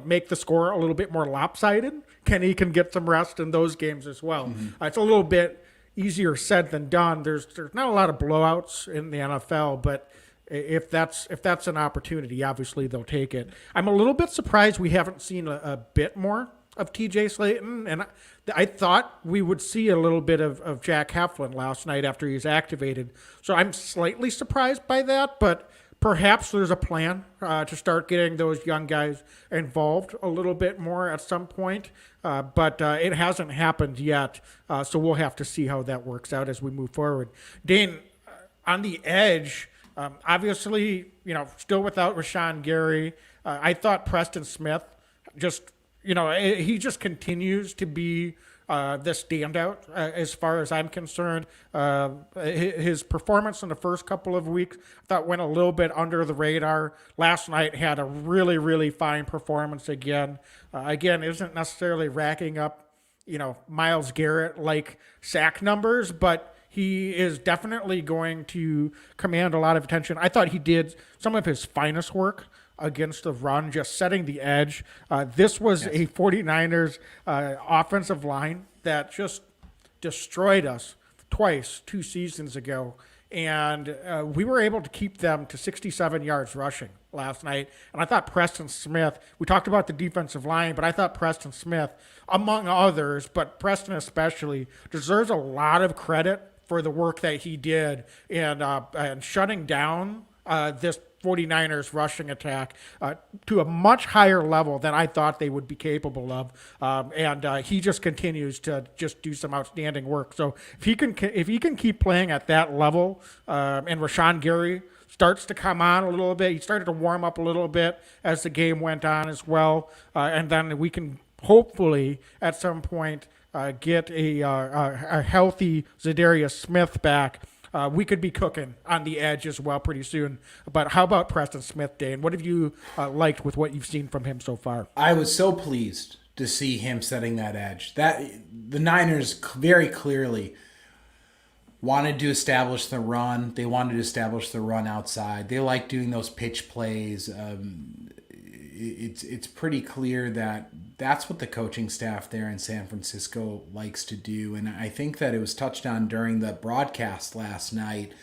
make the score a little bit more lopsided, Kenny can get some rest in those games as well. Mm-hmm. It's a little bit easier said than done. There's not a lot of blowouts in the NFL, but if that's an opportunity, obviously they'll take it. I'm a little bit surprised we haven't seen a bit more of TJ Slayton, and I thought we would see a little bit of Jack Heflin last night after he's activated. So I'm slightly surprised by that, but perhaps there's a plan to start getting those young guys involved a little bit more at some point, but it hasn't happened yet, so we'll have to see how that works out as we move forward. Dane, on the edge, obviously, still without Rashawn Gary, I thought Preston Smith he just continues to be the standout as far as I'm concerned. His performance in the first couple of weeks, I thought, went a little bit under the radar. Last night had a really, really fine performance again. Isn't necessarily racking up, Myles Garrett-like sack numbers, but he is definitely going to command a lot of attention. I thought he did some of his finest work against the run, just setting the edge. This was a 49ers offensive line that just destroyed us twice 2 seasons ago. And we were able to keep them to 67 yards rushing last night. And I thought Preston Smith, we talked about the defensive line, but I thought Preston Smith, among others, but Preston especially, deserves a lot of credit for the work that he did in shutting down this 49ers rushing attack to a much higher level than I thought they would be capable of. And he just continues to just do some outstanding work. So if he can keep playing at that level, and Rashawn Gary starts to come on a little bit, he started to warm up a little bit as the game went on as well, and then we can hopefully at some point get a healthy Zadarius Smith back, we could be cooking on the edge as well pretty soon. But how about Preston Smith, Dane? What have you liked with what you've seen from him so far? I was so pleased to see him setting that edge. That the Niners very clearly wanted to establish the run. They wanted to establish the run outside. They like doing those pitch plays. It's pretty clear that that's what the coaching staff there in San Francisco likes to do. And I think that it was touched on during the broadcast last night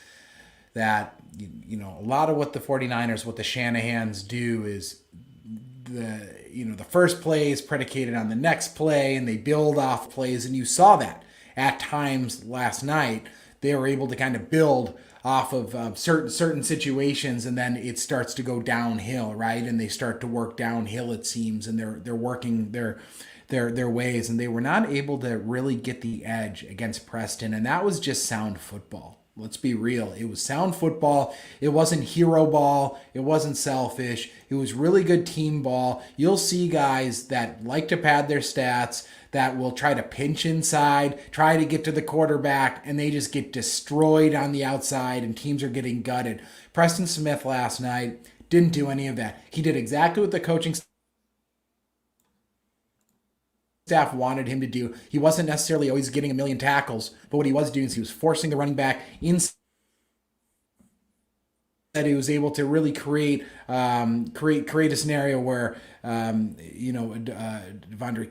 that, a lot of what the 49ers, what the Shanahans do is the first play is predicated on the next play and they build off plays. And you saw that at times last night. They were able to kind of build off of certain situations, and then it starts to go downhill, right? And they start to work downhill, it seems, and they're working their ways, and they were not able to really get the edge against Preston, and that was just sound football. Let's be real. It was sound football. It wasn't hero ball. It wasn't selfish. It was really good team ball. You'll see guys that like to pad their stats, that will try to pinch inside, try to get to the quarterback, and they just get destroyed on the outside, and teams are getting gutted. Preston Smith last night didn't do any of that. He did exactly what the coaching staff wanted him to do. He wasn't necessarily always getting a million tackles, but what he was doing is he was forcing the running back inside. That he was able to really create a scenario where Devondre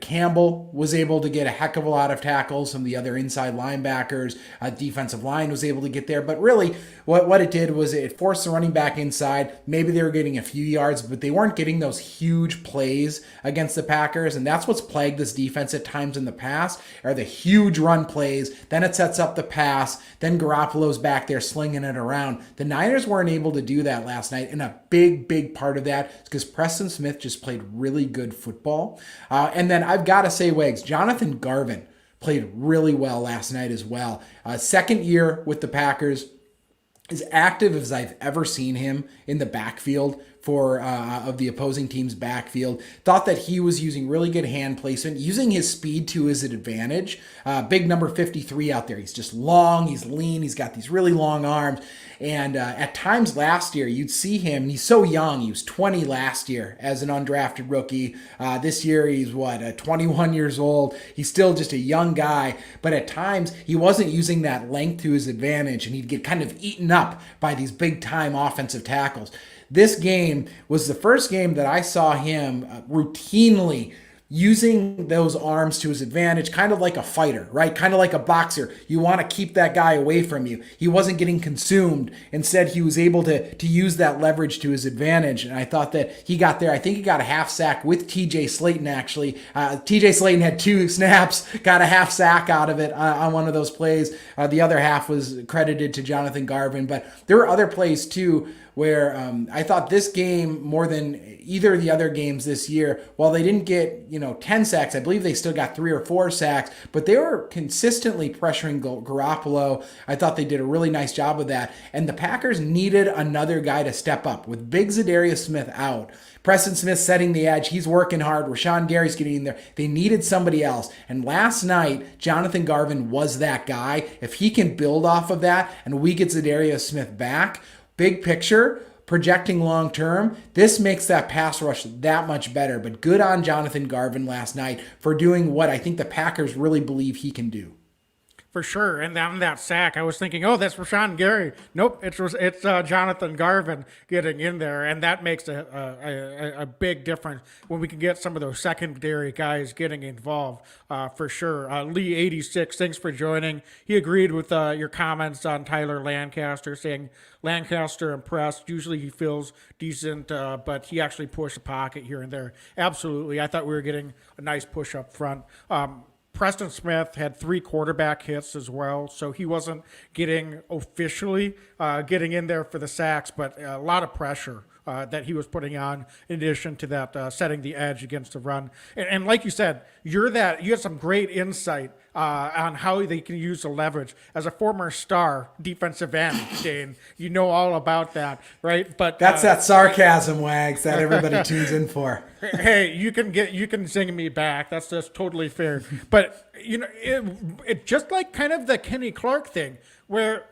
Campbell was able to get a heck of a lot of tackles. Some of the other inside linebackers, defensive line was able to get there. But really, what it did was it forced the running back inside. Maybe they were getting a few yards, but they weren't getting those huge plays against the Packers. And that's what's plagued this defense at times in the past, are the huge run plays. Then it sets up the pass. Then Garoppolo's back there slinging it around. The Niners weren't able to do that last night, and a big part of that is because Preston Smith just played really good football. And then I've got to say, Wags, Jonathan Garvin played really well last night as well. Second year with the Packers, as active as I've ever seen him in the backfield for of the opposing team's backfield. Thought that he was using really good hand placement, using his speed to his advantage. Big number 53 out there. He's just long, he's lean, he's got these really long arms. And at times last year, you'd see him, and he's so young. He was 20 last year as an undrafted rookie. This year, he's 21 years old. He's still just a young guy. But at times, he wasn't using that length to his advantage, and he'd get kind of eaten up by these big-time offensive tackles. This game was the first game that I saw him routinely using those arms to his advantage, kind of like a fighter, right? Kind of like a boxer. You want to keep that guy away from you. He wasn't getting consumed. Instead, he was able to use that leverage to his advantage. And I thought that he got there. I think he got a half sack with TJ Slayton, actually. TJ Slayton had 2 snaps, got a half sack out of it on one of those plays. The other half was credited to Jonathan Garvin. But there were other plays, too, where I thought this game, more than either of the other games this year, while they didn't get 10 sacks, I believe they still got 3 or 4 sacks, but they were consistently pressuring Garoppolo. I thought they did a really nice job of that, and the Packers needed another guy to step up. With big Zadarius Smith out, Preston Smith setting the edge, he's working hard, Rashawn Gary's getting in there. They needed somebody else, and last night, Jonathan Garvin was that guy. If he can build off of that, and we get Zadarius Smith back, big picture, projecting long term, this makes that pass rush that much better. But good on Jonathan Garvin last night for doing what I think the Packers really believe he can do. For sure. And on that sack, I was thinking, oh, that's Rashawn Gary. Nope, it's Jonathan Garvin getting in there. And that makes a big difference when we can get some of those secondary guys getting involved, for sure. Lee86, thanks for joining. He agreed with your comments on Tyler Lancaster, saying Lancaster impressed. Usually he feels decent, but he actually pushed the pocket here and there. Absolutely. I thought we were getting a nice push up front. Preston Smith had 3 quarterback hits as well, so he wasn't getting officially getting in there for the sacks, but a lot of pressure that he was putting on, in addition to that setting the edge against the run. And like you said, you have some great insight on how they can use the leverage. As a former star defensive end, Dane, you know all about that, right? But that's that sarcasm, Wags, that everybody tunes in for. Hey, you can zing me back. That's just totally fair. But it just like kind of the Kenny Clark thing, where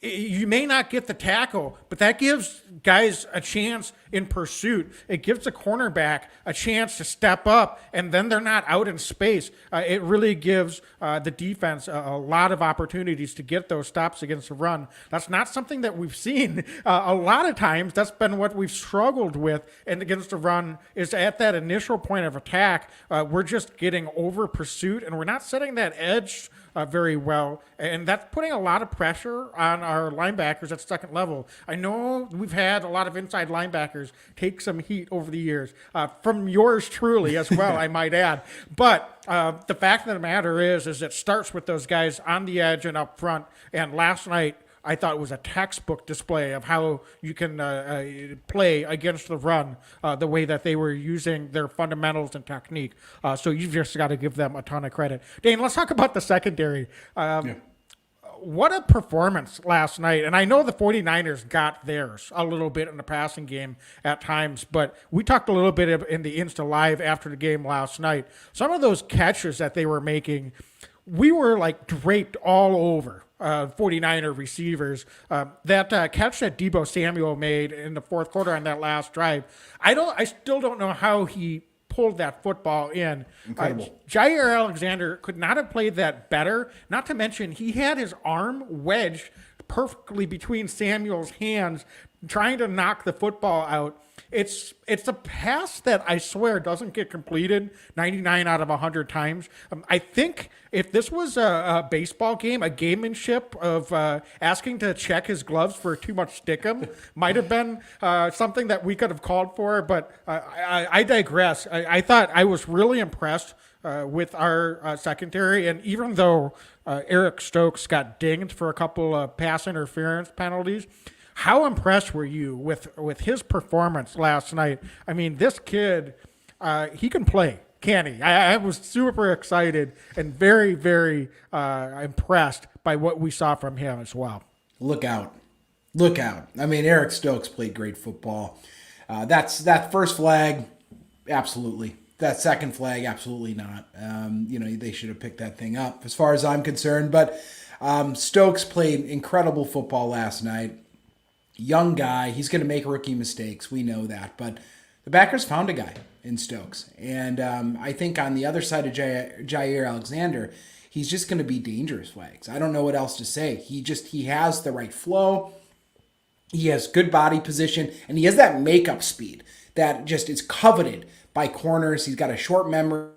you may not get the tackle, but that gives guys a chance in pursuit. It gives the cornerback a chance to step up, and then they're not out in space. It really gives the defense a lot of opportunities to get those stops against the run. That's not something that we've seen a lot of times. That's been what we've struggled with, and against the run is at that initial point of attack, we're just getting over pursuit, and we're not setting that edge very well, and that's putting a lot of pressure on our linebackers at second level. I know we've had a lot of inside linebackers take some heat over the years, from yours truly as well, I might add. But the fact of the matter is it starts with those guys on the edge and up front. And last night, I thought it was a textbook display of how you can play against the run, the way that they were using their fundamentals and technique. So you've just got to give them a ton of credit. Dane, let's talk about the secondary. What a performance last night. And I know the 49ers got theirs a little bit in the passing game at times, but we talked a little bit in the Insta Live after the game last night. Some of those catches that they were making, we were like draped all over 49er receivers. That catch that Deebo Samuel made in the fourth quarter on that last drive, I still don't know how he pulled that football in. Incredible. Jair Alexander could not have played that better. Not to mention, he had his arm wedged perfectly between Samuel's hands, trying to knock the football out. It's a pass that I swear doesn't get completed 99 out of 100 times. I think if this was a baseball game, a gamemanship of asking to check his gloves for too much stickum might have been something that we could have called for, but I digress. I thought I was really impressed with our secondary, and even though Eric Stokes got dinged for a couple of pass interference penalties, how impressed were you with his performance last night? I mean, this kid, he can play, can't he? I was super excited and very, very impressed by what we saw from him as well. Look out. Look out. I mean, Eric Stokes played great football. That first flag, absolutely. That second flag, absolutely not. They should have picked that thing up as far as I'm concerned. But Stokes played incredible football last night. Young guy. He's going to make rookie mistakes. We know that. But the backers found a guy in Stokes. And I think on the other side of Jair Alexander, he's just going to be dangerous, Wags. I don't know what else to say. He has the right flow. He has good body position. And he has that makeup speed that just is coveted by corners. He's got a short memory.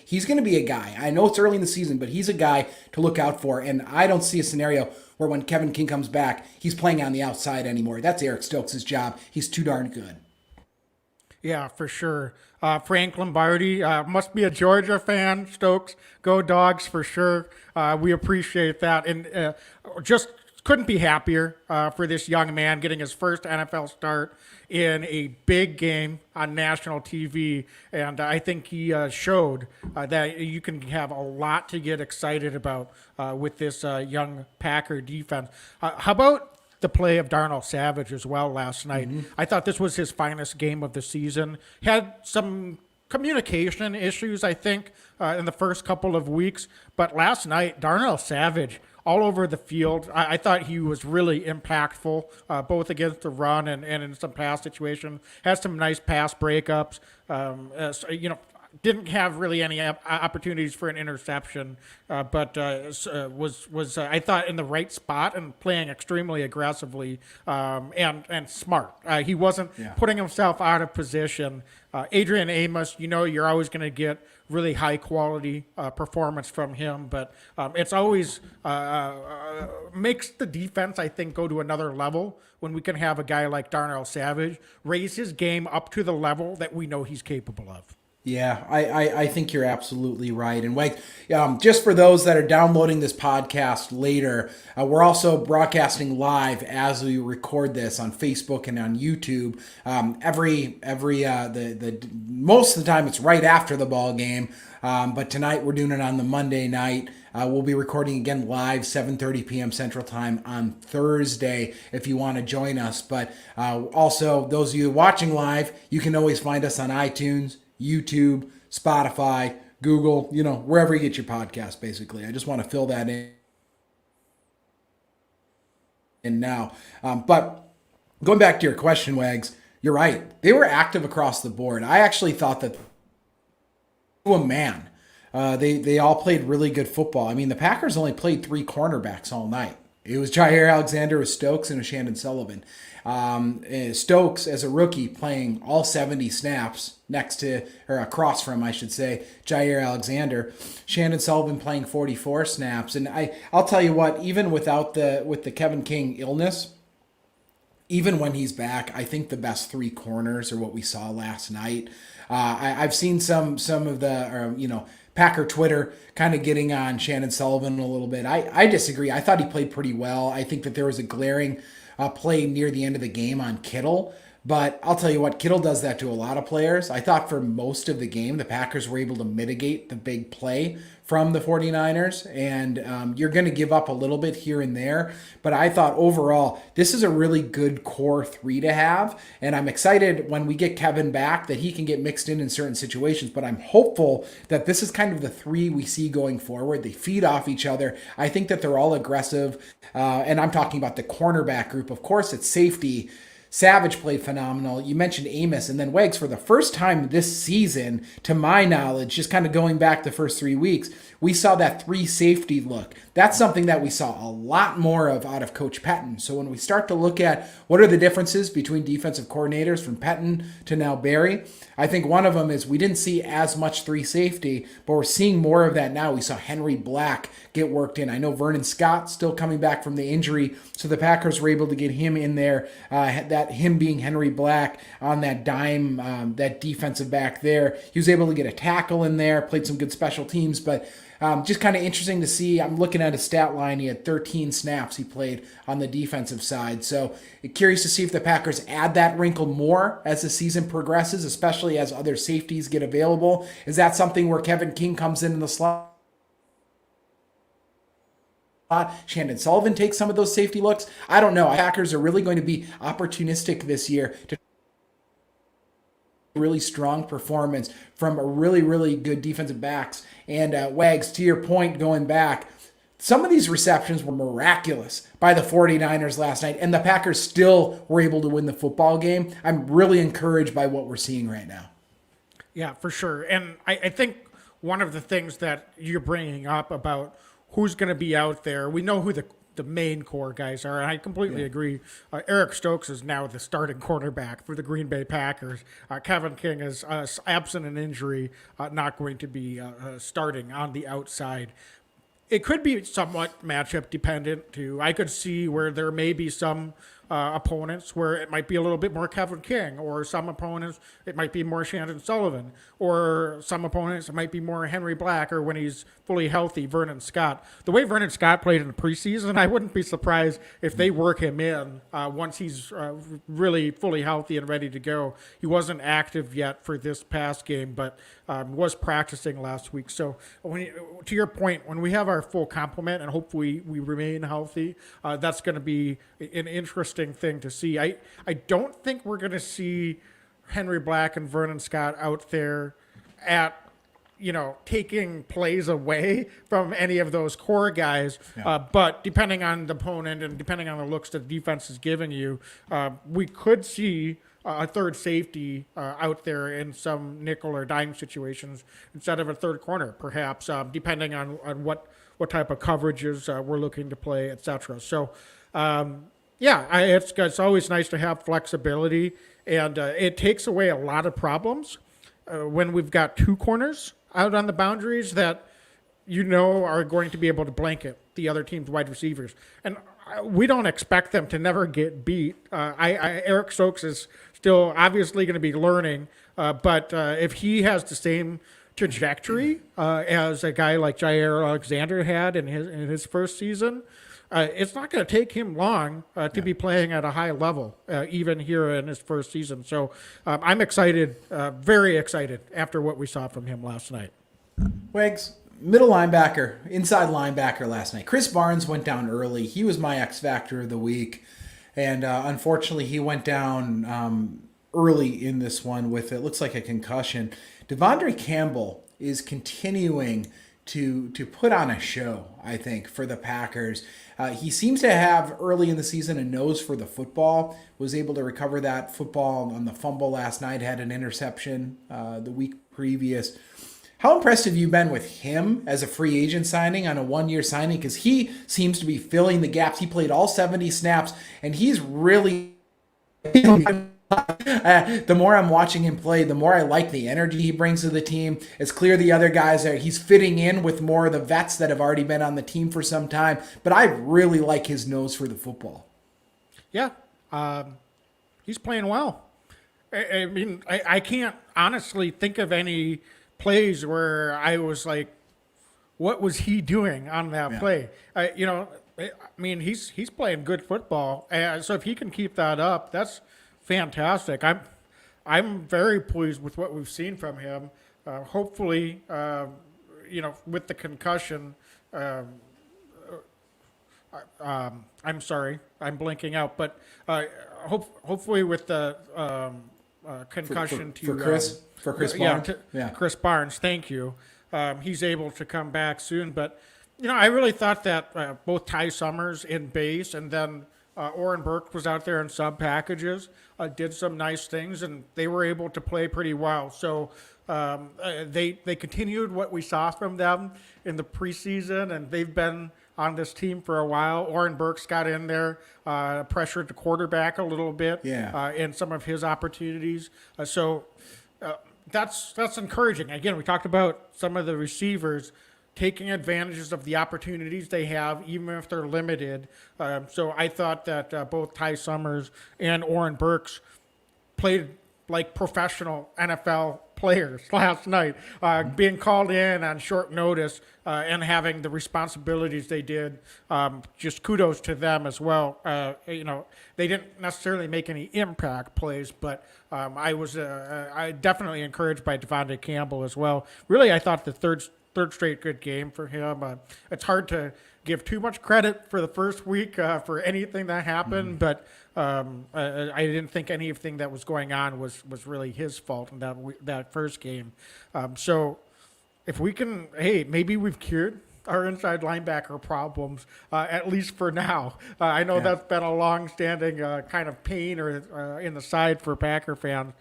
He's going to be a guy. I know it's early in the season, but he's a guy to look out for. And I don't see a scenario where when Kevin King comes back, he's playing on the outside anymore. That's Eric Stokes' job. He's too darn good. Yeah, for sure. Frank Lombardi must be a Georgia fan. Stokes, go Dogs for sure. We appreciate that. And just couldn't be happier for this young man getting his first NFL start in a big game on national TV. And I think he showed that you can have a lot to get excited about with this young Packer defense. How about the play of Darnell Savage as well last night? Mm-hmm. I thought this was his finest game of the season. Had some communication issues, I think, in the first couple of weeks. But last night, Darnell Savage all over the field. I thought he was really impactful, both against the run and in some pass situation. Had some nice pass breakups. Didn't have really any opportunities for an interception, but was I thought in the right spot and playing extremely aggressively and smart. He wasn't putting himself out of position. Adrian Amos, you're always going to get really high quality performance from him, but it's always makes the defense, I think, go to another level when we can have a guy like Darnell Savage raise his game up to the level that we know he's capable of. Yeah, I think you're absolutely right. And Wake, just for those that are downloading this podcast later, we're also broadcasting live as we record this on Facebook and on YouTube. The most of the time it's right after the ball game, but tonight we're doing it on the Monday night. We'll be recording again live 7:30 p.m. Central Time on Thursday if you want to join us. But also, those of you watching live, you can always find us on iTunes, YouTube, Spotify, Google, wherever you get your podcast, basically. I just want to fill that in now. But going back to your question, Wags, you're right. They were active across the board. I actually thought that to a man, they all played really good football. I mean, the Packers only played 3 cornerbacks all night. It was Jair Alexander, with Stokes, and Shannon Sullivan. Stokes, as a rookie, playing all 70 snaps across from, I should say, Jair Alexander. Shannon Sullivan playing 44 snaps. And I'll tell you what, even with the Kevin King illness, even when he's back, I think the best 3 corners are what we saw last night. I've seen some of the Packer Twitter kind of getting on Shannon Sullivan a little bit. I disagree. I thought he played pretty well. I think that there was a glaring play near the end of the game on Kittle. But I'll tell you what, Kittle does that to a lot of players. I thought for most of the game, the Packers were able to mitigate the big play from the 49ers. And you're going to give up a little bit here and there. But I thought overall, this is a really good core 3 to have. And I'm excited when we get Kevin back that he can get mixed in certain situations. But I'm hopeful that this is kind of the 3 we see going forward. They feed off each other. I think that they're all aggressive. And I'm talking about the cornerback group. Of course, it's safety. Savage played phenomenal. You mentioned Amos, and then Wags, for the first time this season, to my knowledge, just kind of going back the first 3 weeks, we saw that 3 safety look. That's something that we saw a lot more of out of Coach Pettin. So when we start to look at what are the differences between defensive coordinators from Pettin to now Barry, I think one of them is we didn't see as much 3 safety, but we're seeing more of that now. We saw Henry Black get worked in. I know Vernon Scott still coming back from the injury, so the Packers were able to get him in there, him being Henry Black on that dime, that defensive back there. He was able to get a tackle in there, played some good special teams, but just kind of interesting to see. I'm looking at his stat line. He had 13 snaps he played on the defensive side. So curious to see if the Packers add that wrinkle more as the season progresses, especially as other safeties get available. Is that something where Kevin King comes in the slot? Shannon Sullivan takes some of those safety looks. I don't know. Packers are really going to be opportunistic this year to really strong performance from a really, really good defensive backs. And Wags, to your point, going back, some of these receptions were miraculous by the 49ers last night, and the Packers still were able to win the football game. I'm really encouraged by what we're seeing right now. Yeah, for sure. And I think one of the things that you're bringing up about who's going to be out there, we know who the main core guys are, and I completely agree. Eric Stokes is now the starting cornerback for the Green Bay Packers. Kevin King is absent an injury, not going to be starting on the outside. It could be somewhat matchup dependent too. I could see where there may be some opponents where it might be a little bit more Kevin King, or some opponents it might be more Shannon Sullivan, or some opponents it might be more Henry Black, or when he's fully healthy, Vernon Scott. The way Vernon Scott played in the preseason, I wouldn't be surprised if they work him in once he's really fully healthy and ready to go. He wasn't active yet for this past game, but was practicing last week. So to your point, when we have our full complement and hopefully we remain healthy, that's going to be an interesting thing to see. I don't think we're going to see Henry Black and Vernon Scott out there at taking plays away from any of those core guys. Yeah. But depending on the opponent and depending on the looks that the defense is giving you, we could see a third safety out there in some nickel or dime situations instead of a third corner, perhaps, depending on what type of coverages we're looking to play, etc. So, it's always nice to have flexibility, and it takes away a lot of problems when we've got 2 corners out on the boundaries that are going to be able to blanket the other team's wide receivers. And we don't expect them to never get beat. Eric Stokes is still obviously going to be learning, but if he has the same trajectory as a guy like Jair Alexander had in his first season, it's not going to take him long to be playing at a high level, even here in his first season. So I'm excited, very excited after what we saw from him last night. Wags, middle linebacker, inside linebacker last night. Chris Barnes went down early. He was my X factor of the week. And unfortunately, he went down early in this one with, it looks like, a concussion. Devondre Campbell is continuing to put on a show, I think, for the Packers. He seems to have, early in the season, a nose for the football. Was able to recover that football on the fumble last night. Had an interception the week previous. How impressed have you been with him as a free agent signing on a one-year signing? Because he seems to be filling the gaps. He played all 70 snaps, and he's really... the more I'm watching him play, the more I like the energy he brings to the team. It's clear the other guys are, he's fitting in with more of the vets that have already been on the team for some time. But I really like his nose for the football. Yeah, he's playing well. I mean, I can't honestly think of any plays where I was like, what was he doing on that play? I mean, he's playing good football. So if he can keep that up, that's fantastic. I'm very pleased with what we've seen from him. Hopefully, with the concussion, I'm sorry, I'm blinking out, but hopefully with the concussion for Chris Barnes. Chris Barnes. Thank you. He's able to come back soon, but I really thought that both Ty Summers in base and then Oren Burke was out there in sub packages, did some nice things, and they were able to play pretty well. So they continued what we saw from them in the preseason, and they've been on this team for a while. Oren Burks got in there, pressured the quarterback a little bit in some of his opportunities. So that's encouraging. Again, we talked about some of the receivers taking advantages of the opportunities they have, even if they're limited. So I thought that both Ty Summers and Oren Burks played like professional NFL players last night, being called in on short notice and having the responsibilities they did. Just kudos to them as well. They didn't necessarily make any impact plays, but I definitely encouraged by Devondre Campbell as well. Really, I thought the third straight good game for him. It's hard to give too much credit for the first week for anything that happened, but I didn't think anything that was going on was really his fault in that first game. So if we can, maybe we've cured our inside linebacker problems, at least for now. I know that's been a long-standing kind of pain or in the side for Packer fans.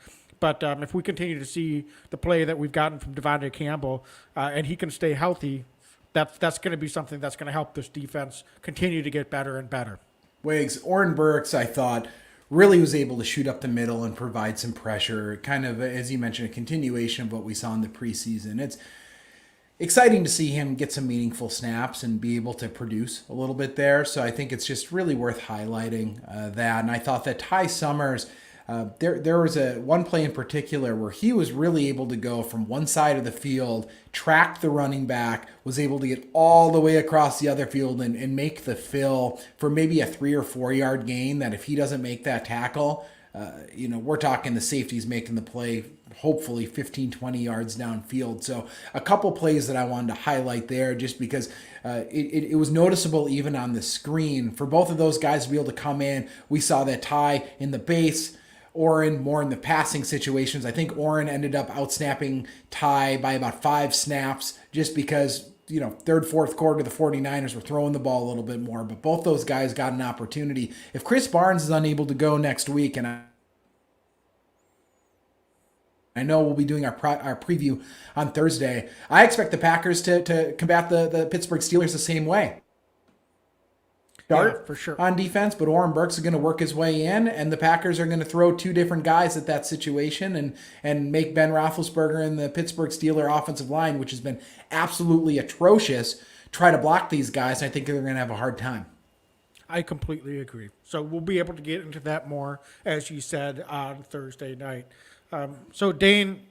But if we continue to see the play that we've gotten from Devondre Campbell and he can stay healthy, that's going to be something that's going to help this defense continue to get better and better. Wags, Oren Burks, I thought, really was able to shoot up the middle and provide some pressure. Kind of, as you mentioned, a continuation of what we saw in the preseason. It's exciting to see him get some meaningful snaps and be able to produce a little bit there. So I think it's just really worth highlighting that. And I thought that Ty Summers... There was one play in particular where he was really able to go from one side of the field, track the running back, was able to get all the way across the other field and make the fill for maybe a 3 or 4 yard gain that if he doesn't make that tackle, we're talking the safety's making the play hopefully 15, 20 yards downfield. So a couple plays that I wanted to highlight there just because it was noticeable even on the screen for both of those guys to be able to come in. We saw that Ty in the base, Oren more in the passing situations. I think Oren ended up outsnapping Ty by about 5 snaps just because, third, fourth quarter, the 49ers were throwing the ball a little bit more. But both those guys got an opportunity. If Chris Barnes is unable to go next week, and I know we'll be doing our preview on Thursday, I expect the Packers to combat the Pittsburgh Steelers the same way. For sure on defense, but Oren Burks is going to work his way in, and the Packers are going to throw 2 different guys at that situation and make Ben Roethlisberger and the Pittsburgh Steelers offensive line, which has been absolutely atrocious, try to block these guys. I think they're going to have a hard time. I completely agree. So we'll be able to get into that more, as you said, on Thursday night. So Dane,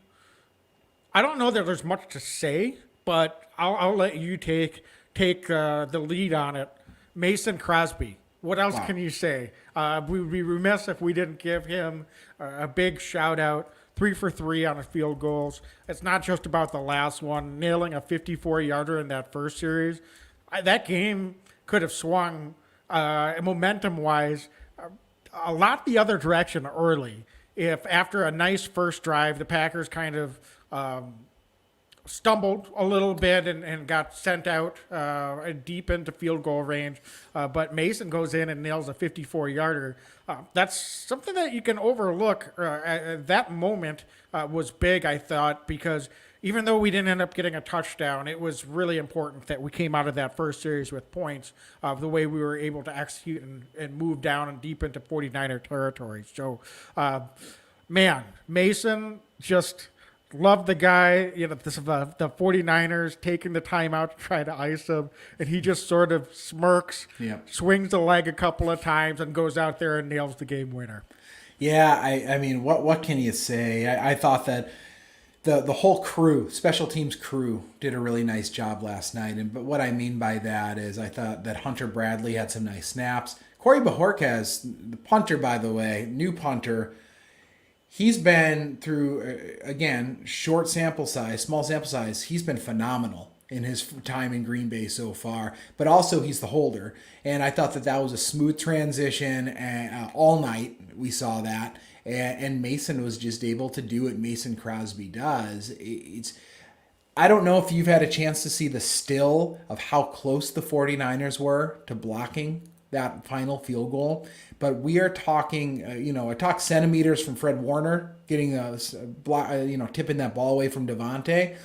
I don't know that there's much to say, but I'll let you take the lead on it. Mason Crosby. What else Wow. can you say? We would be remiss if we didn't give him a big shout out. 3 for 3 on the field goals. It's not just about the last one, nailing a 54-yarder in that first series. That game could have swung momentum-wise a lot the other direction early. If after a nice first drive, the Packers kind of stumbled a little bit and got sent out deep into field goal range. But Mason goes in and nails a 54-yarder. That's something that you can overlook. That moment was big, I thought, because even though we didn't end up getting a touchdown, it was really important that we came out of that first series with points of the way we were able to execute and move down and deep into 49er territory. So, man, Mason just loved the guy. You know, the 49ers taking the time out to try to ice him, and he just sort of smirks, swings the leg a couple of times, and goes out there and nails the game winner. Yeah, I mean, what can you say? I thought that the whole crew, special teams crew, did a really nice job last night. But what I mean by that is I thought that Hunter Bradley had some nice snaps. Corey Bajorquez, the punter, by the way, new punter, he's been through, again, small sample size. He's been phenomenal in his time in Green Bay so far. But also he's the holder. And I thought that was a smooth transition all night. We saw that. And Mason was just able to do what Mason Crosby does. I don't know if you've had a chance to see the still of how close the 49ers were to blocking that final field goal. But we are talking, I talked centimeters from Fred Warner getting tipping that ball away from Davonte.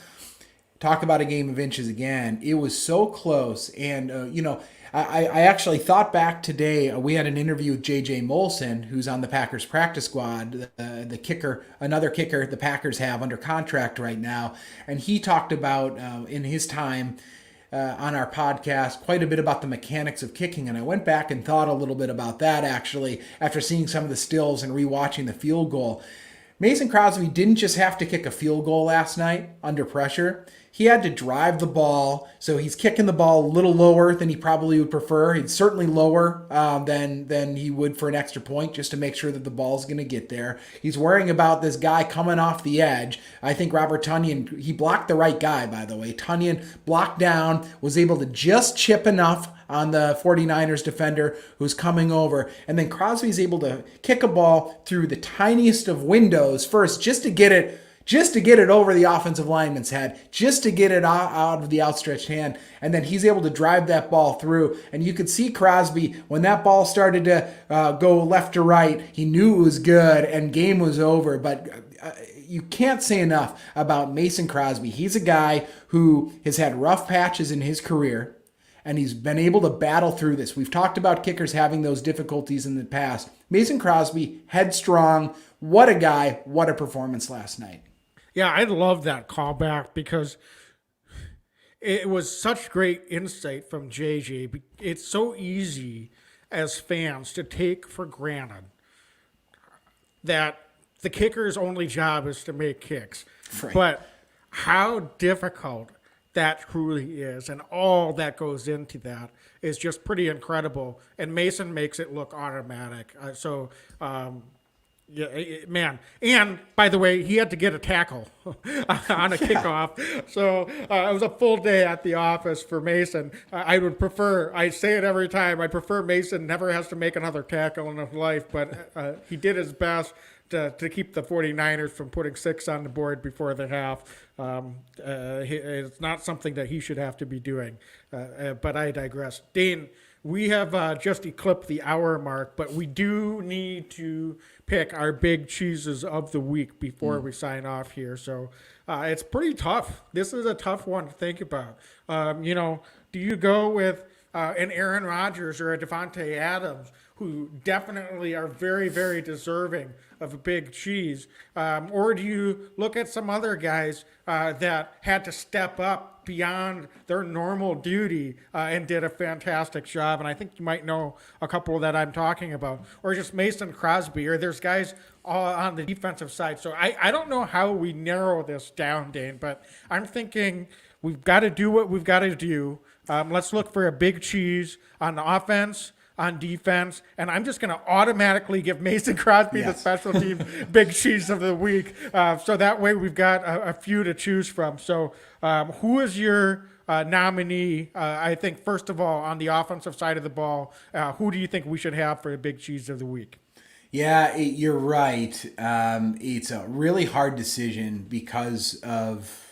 Talk about a game of inches again. It was so close. And, I actually thought back today. We had an interview with J.J. Molson, who's on the Packers practice squad, the kicker, another kicker the Packers have under contract right now. And he talked about, in his time on our podcast, quite a bit about the mechanics of kicking. And I went back and thought a little bit about that, actually, after seeing some of the stills and rewatching the field goal. Mason Crosby didn't just have to kick a field goal last night under pressure. He had to drive the ball, so he's kicking the ball a little lower than he probably would prefer. He's certainly lower than he would for an extra point, just to make sure that the ball's going to get there. He's worrying about this guy coming off the edge. I think Robert Tonyan, he blocked the right guy, by the way. Tonyan blocked down, was able to just chip enough on the 49ers defender who's coming over. And then Crosby's able to kick a ball through the tiniest of windows first, just to get it over the offensive lineman's head, just to get it out of the outstretched hand. And then he's able to drive that ball through. And you could see Crosby, when that ball started to go left to right, he knew it was good and game was over. But you can't say enough about Mason Crosby. He's a guy who has had rough patches in his career, and he's been able to battle through this. We've talked about kickers having those difficulties in the past. Mason Crosby, headstrong. What a guy. What a performance last night. Yeah, I love that callback because it was such great insight from JJ. It's so easy as fans to take for granted that the kicker's only job is to make kicks. Right. But how difficult that truly is, and all that goes into that is just pretty incredible. And Mason makes it look automatic. Yeah, man. And, by the way, he had to get a tackle on a kickoff. So it was a full day at the office for Mason. I say it every time, I prefer Mason never has to make another tackle in his life, but he did his best to keep the 49ers from putting 6 on the board before the half. It's not something that he should have to be doing. But I digress. Dane, we have just eclipsed the hour mark, but we do need to pick our big cheeses of the week before we sign off here. So it's pretty tough. This is a tough one to think about. Do you go with an Aaron Rodgers or a Davonte Adams, who definitely are very, very deserving of a big cheese? Or do you look at some other guys that had to step up beyond their normal duty and did a fantastic job? And I think you might know a couple that I'm talking about. Or just Mason Crosby, or there's guys all on the defensive side. So I don't know how we narrow this down, Dane, but I'm thinking we've got to do what we've got to do. Let's look for a big cheese on the offense, on defense, and I'm just going to automatically give Mason Crosby the special team big cheese of the week. So that way we've got a few to choose from. So who is your nominee? I think, first of all, on the offensive side of the ball, who do you think we should have for the big cheese of the week? Yeah, you're right. It's a really hard decision because of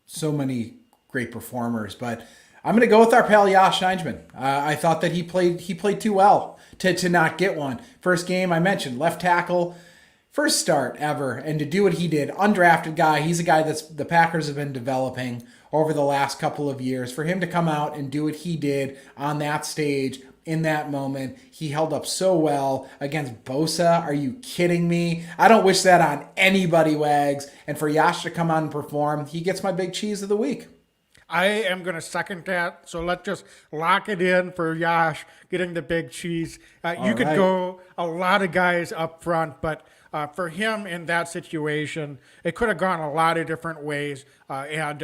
so many great performers, but I'm going to go with our pal Josh Nijman. I thought that he played too well to not get one. First game I mentioned, left tackle, first start ever, and to do what he did, undrafted guy. He's a guy that's the Packers have been developing over the last couple of years. For him to come out and do what he did on that stage in that moment, he held up so well against Bosa. Are you kidding me? I don't wish that on anybody, Wags. And for Josh to come out and perform, he gets my big cheese of the week. I am going to second that. So let's just lock it in for Josh getting the big cheese. You could go a lot of guys up front, but for him in that situation, it could have gone a lot of different ways. And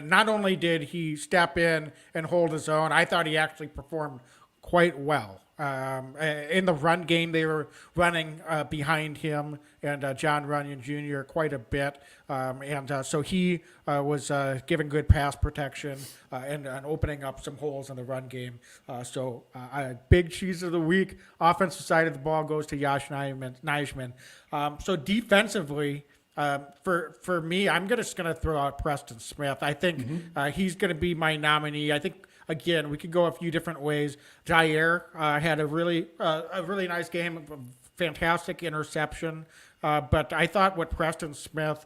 not only did he step in and hold his own, I thought he actually performed quite well. In the run game, they were running behind him and John Runyon Jr. quite a bit. So he was giving good pass protection and opening up some holes in the run game. Big cheese of the week, offensive side of the ball goes to Josh Nijman. So defensively, for me, I'm just going to throw out Preston Smith. I think he's going to be my nominee. I think, again, we could go a few different ways. Jair had a really nice game, fantastic interception. But I thought what Preston Smith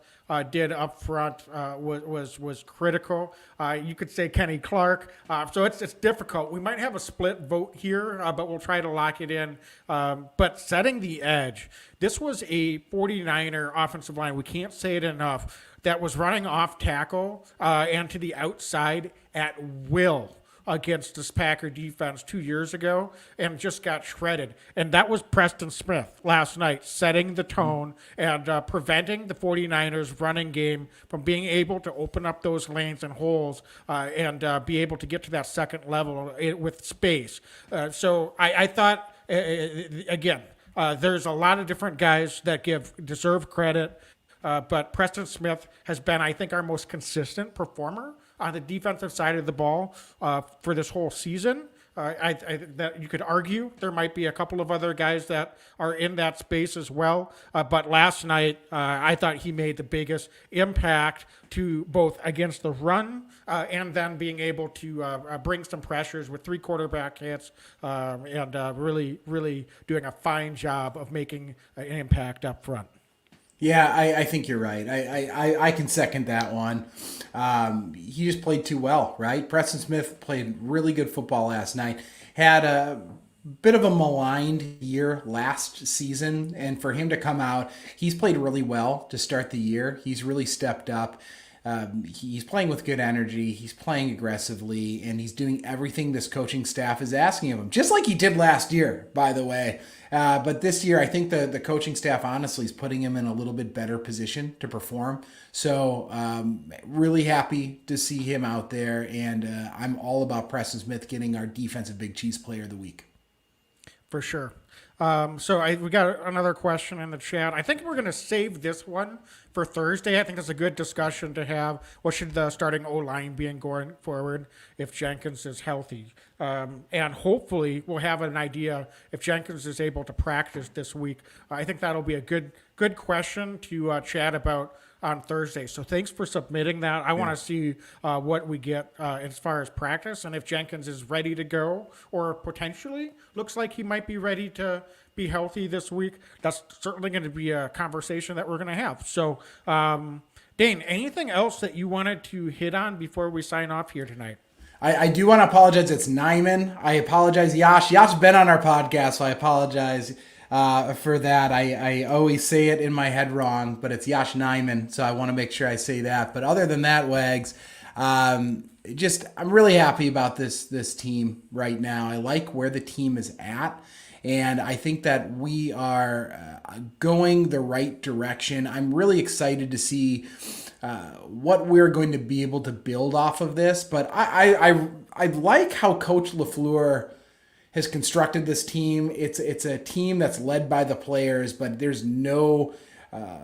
did up front was critical. You could say Kenny Clark. So it's difficult. We might have a split vote here, but we'll try to lock it in. But setting the edge, this was a 49er offensive line. We can't say it enough. That was running off tackle and to the outside at will against this Packer defense 2 years ago and just got shredded. And that was Preston Smith last night, setting the tone and preventing the 49ers running game from being able to open up those lanes and holes and be able to get to that second level with space. So I thought, again, there's a lot of different guys that deserve credit, but Preston Smith has been, I think, our most consistent performer on the defensive side of the ball for this whole season. That you could argue there might be a couple of other guys that are in that space as well. But last night, I thought he made the biggest impact to both against the run and then being able to bring some pressures with 3 quarterback hits and really, really doing a fine job of making an impact up front. Yeah, I think you're right. I can second that one. He just played too well, right? Preston Smith played really good football last night. Had a bit of a maligned year last season, and for him to come out, he's played really well to start the year. He's really stepped up. He's playing with good energy. He's playing aggressively, and he's doing everything this coaching staff is asking of him, just like he did last year, by the way. But this year, I think the coaching staff honestly is putting him in a little bit better position to perform. So really happy to see him out there, and I'm all about Preston Smith getting our defensive big cheese player of the week. For sure. We got another question in the chat. I think we're going to save this one for Thursday. I think it's a good discussion to have. What should the starting O-line be going forward if Jenkins is healthy? And hopefully we'll have an idea if Jenkins is able to practice this week. I think that'll be a good question to chat about on Thursday. So thanks for submitting that. I want to see what we get as far as practice and if Jenkins is ready to go or potentially looks like he might be ready to be healthy this week. That's certainly going to be a conversation that we're going to have. So, Dane, anything else that you wanted to hit on before we sign off here tonight? I do want to apologize. It's Nyman. I apologize, Yash. Yash's been on our podcast, so I apologize for that. I always say it in my head wrong, but it's Yash Nyman, so I want to make sure I say that. But other than that, Wags, I'm really happy about this team right now. I like where the team is at, and I think that we are going the right direction. I'm really excited to see what we're going to be able to build off of this. But I like how Coach LaFleur has constructed this team. It's a team that's led by the players, but there's no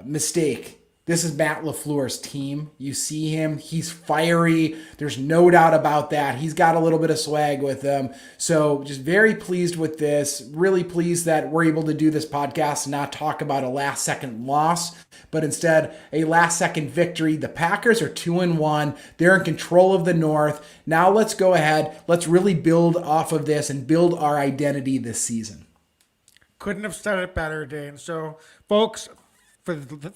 mistake. This is Matt LaFleur's team. You see him. He's fiery. There's no doubt about that. He's got a little bit of swag with him. So just very pleased with this. Really pleased that we're able to do this podcast and not talk about a last-second loss, but instead a last-second victory. The Packers are 2-1. They're in control of the North. Now let's go ahead. Let's really build off of this and build our identity this season. Couldn't have said it better, Dane. So, folks,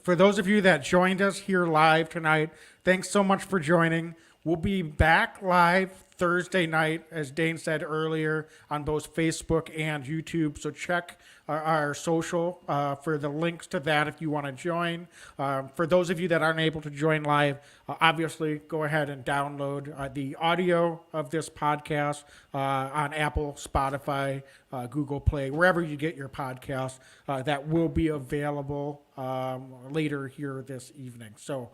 for those of you that joined us here live tonight, thanks so much for joining. We'll be back live Thursday night, as Dane said earlier, on both Facebook and YouTube. So check our social for the links to that if you want to join. For those of you that aren't able to join live, obviously go ahead and download the audio of this podcast on Apple, Spotify, Google Play, wherever you get your podcast. That will be available later here this evening. So,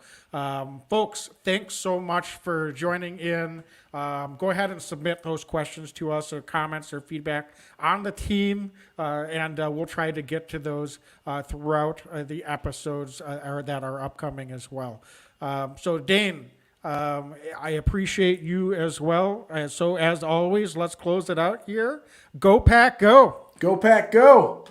folks, thanks so much for joining in. Go ahead and submit those questions to us, or comments or feedback on the team, and we'll try to get to those throughout the episodes that are upcoming as well. So, Dane, I appreciate you as well. So, as always, let's close it out here. Go Pack, go! Go Pack, go!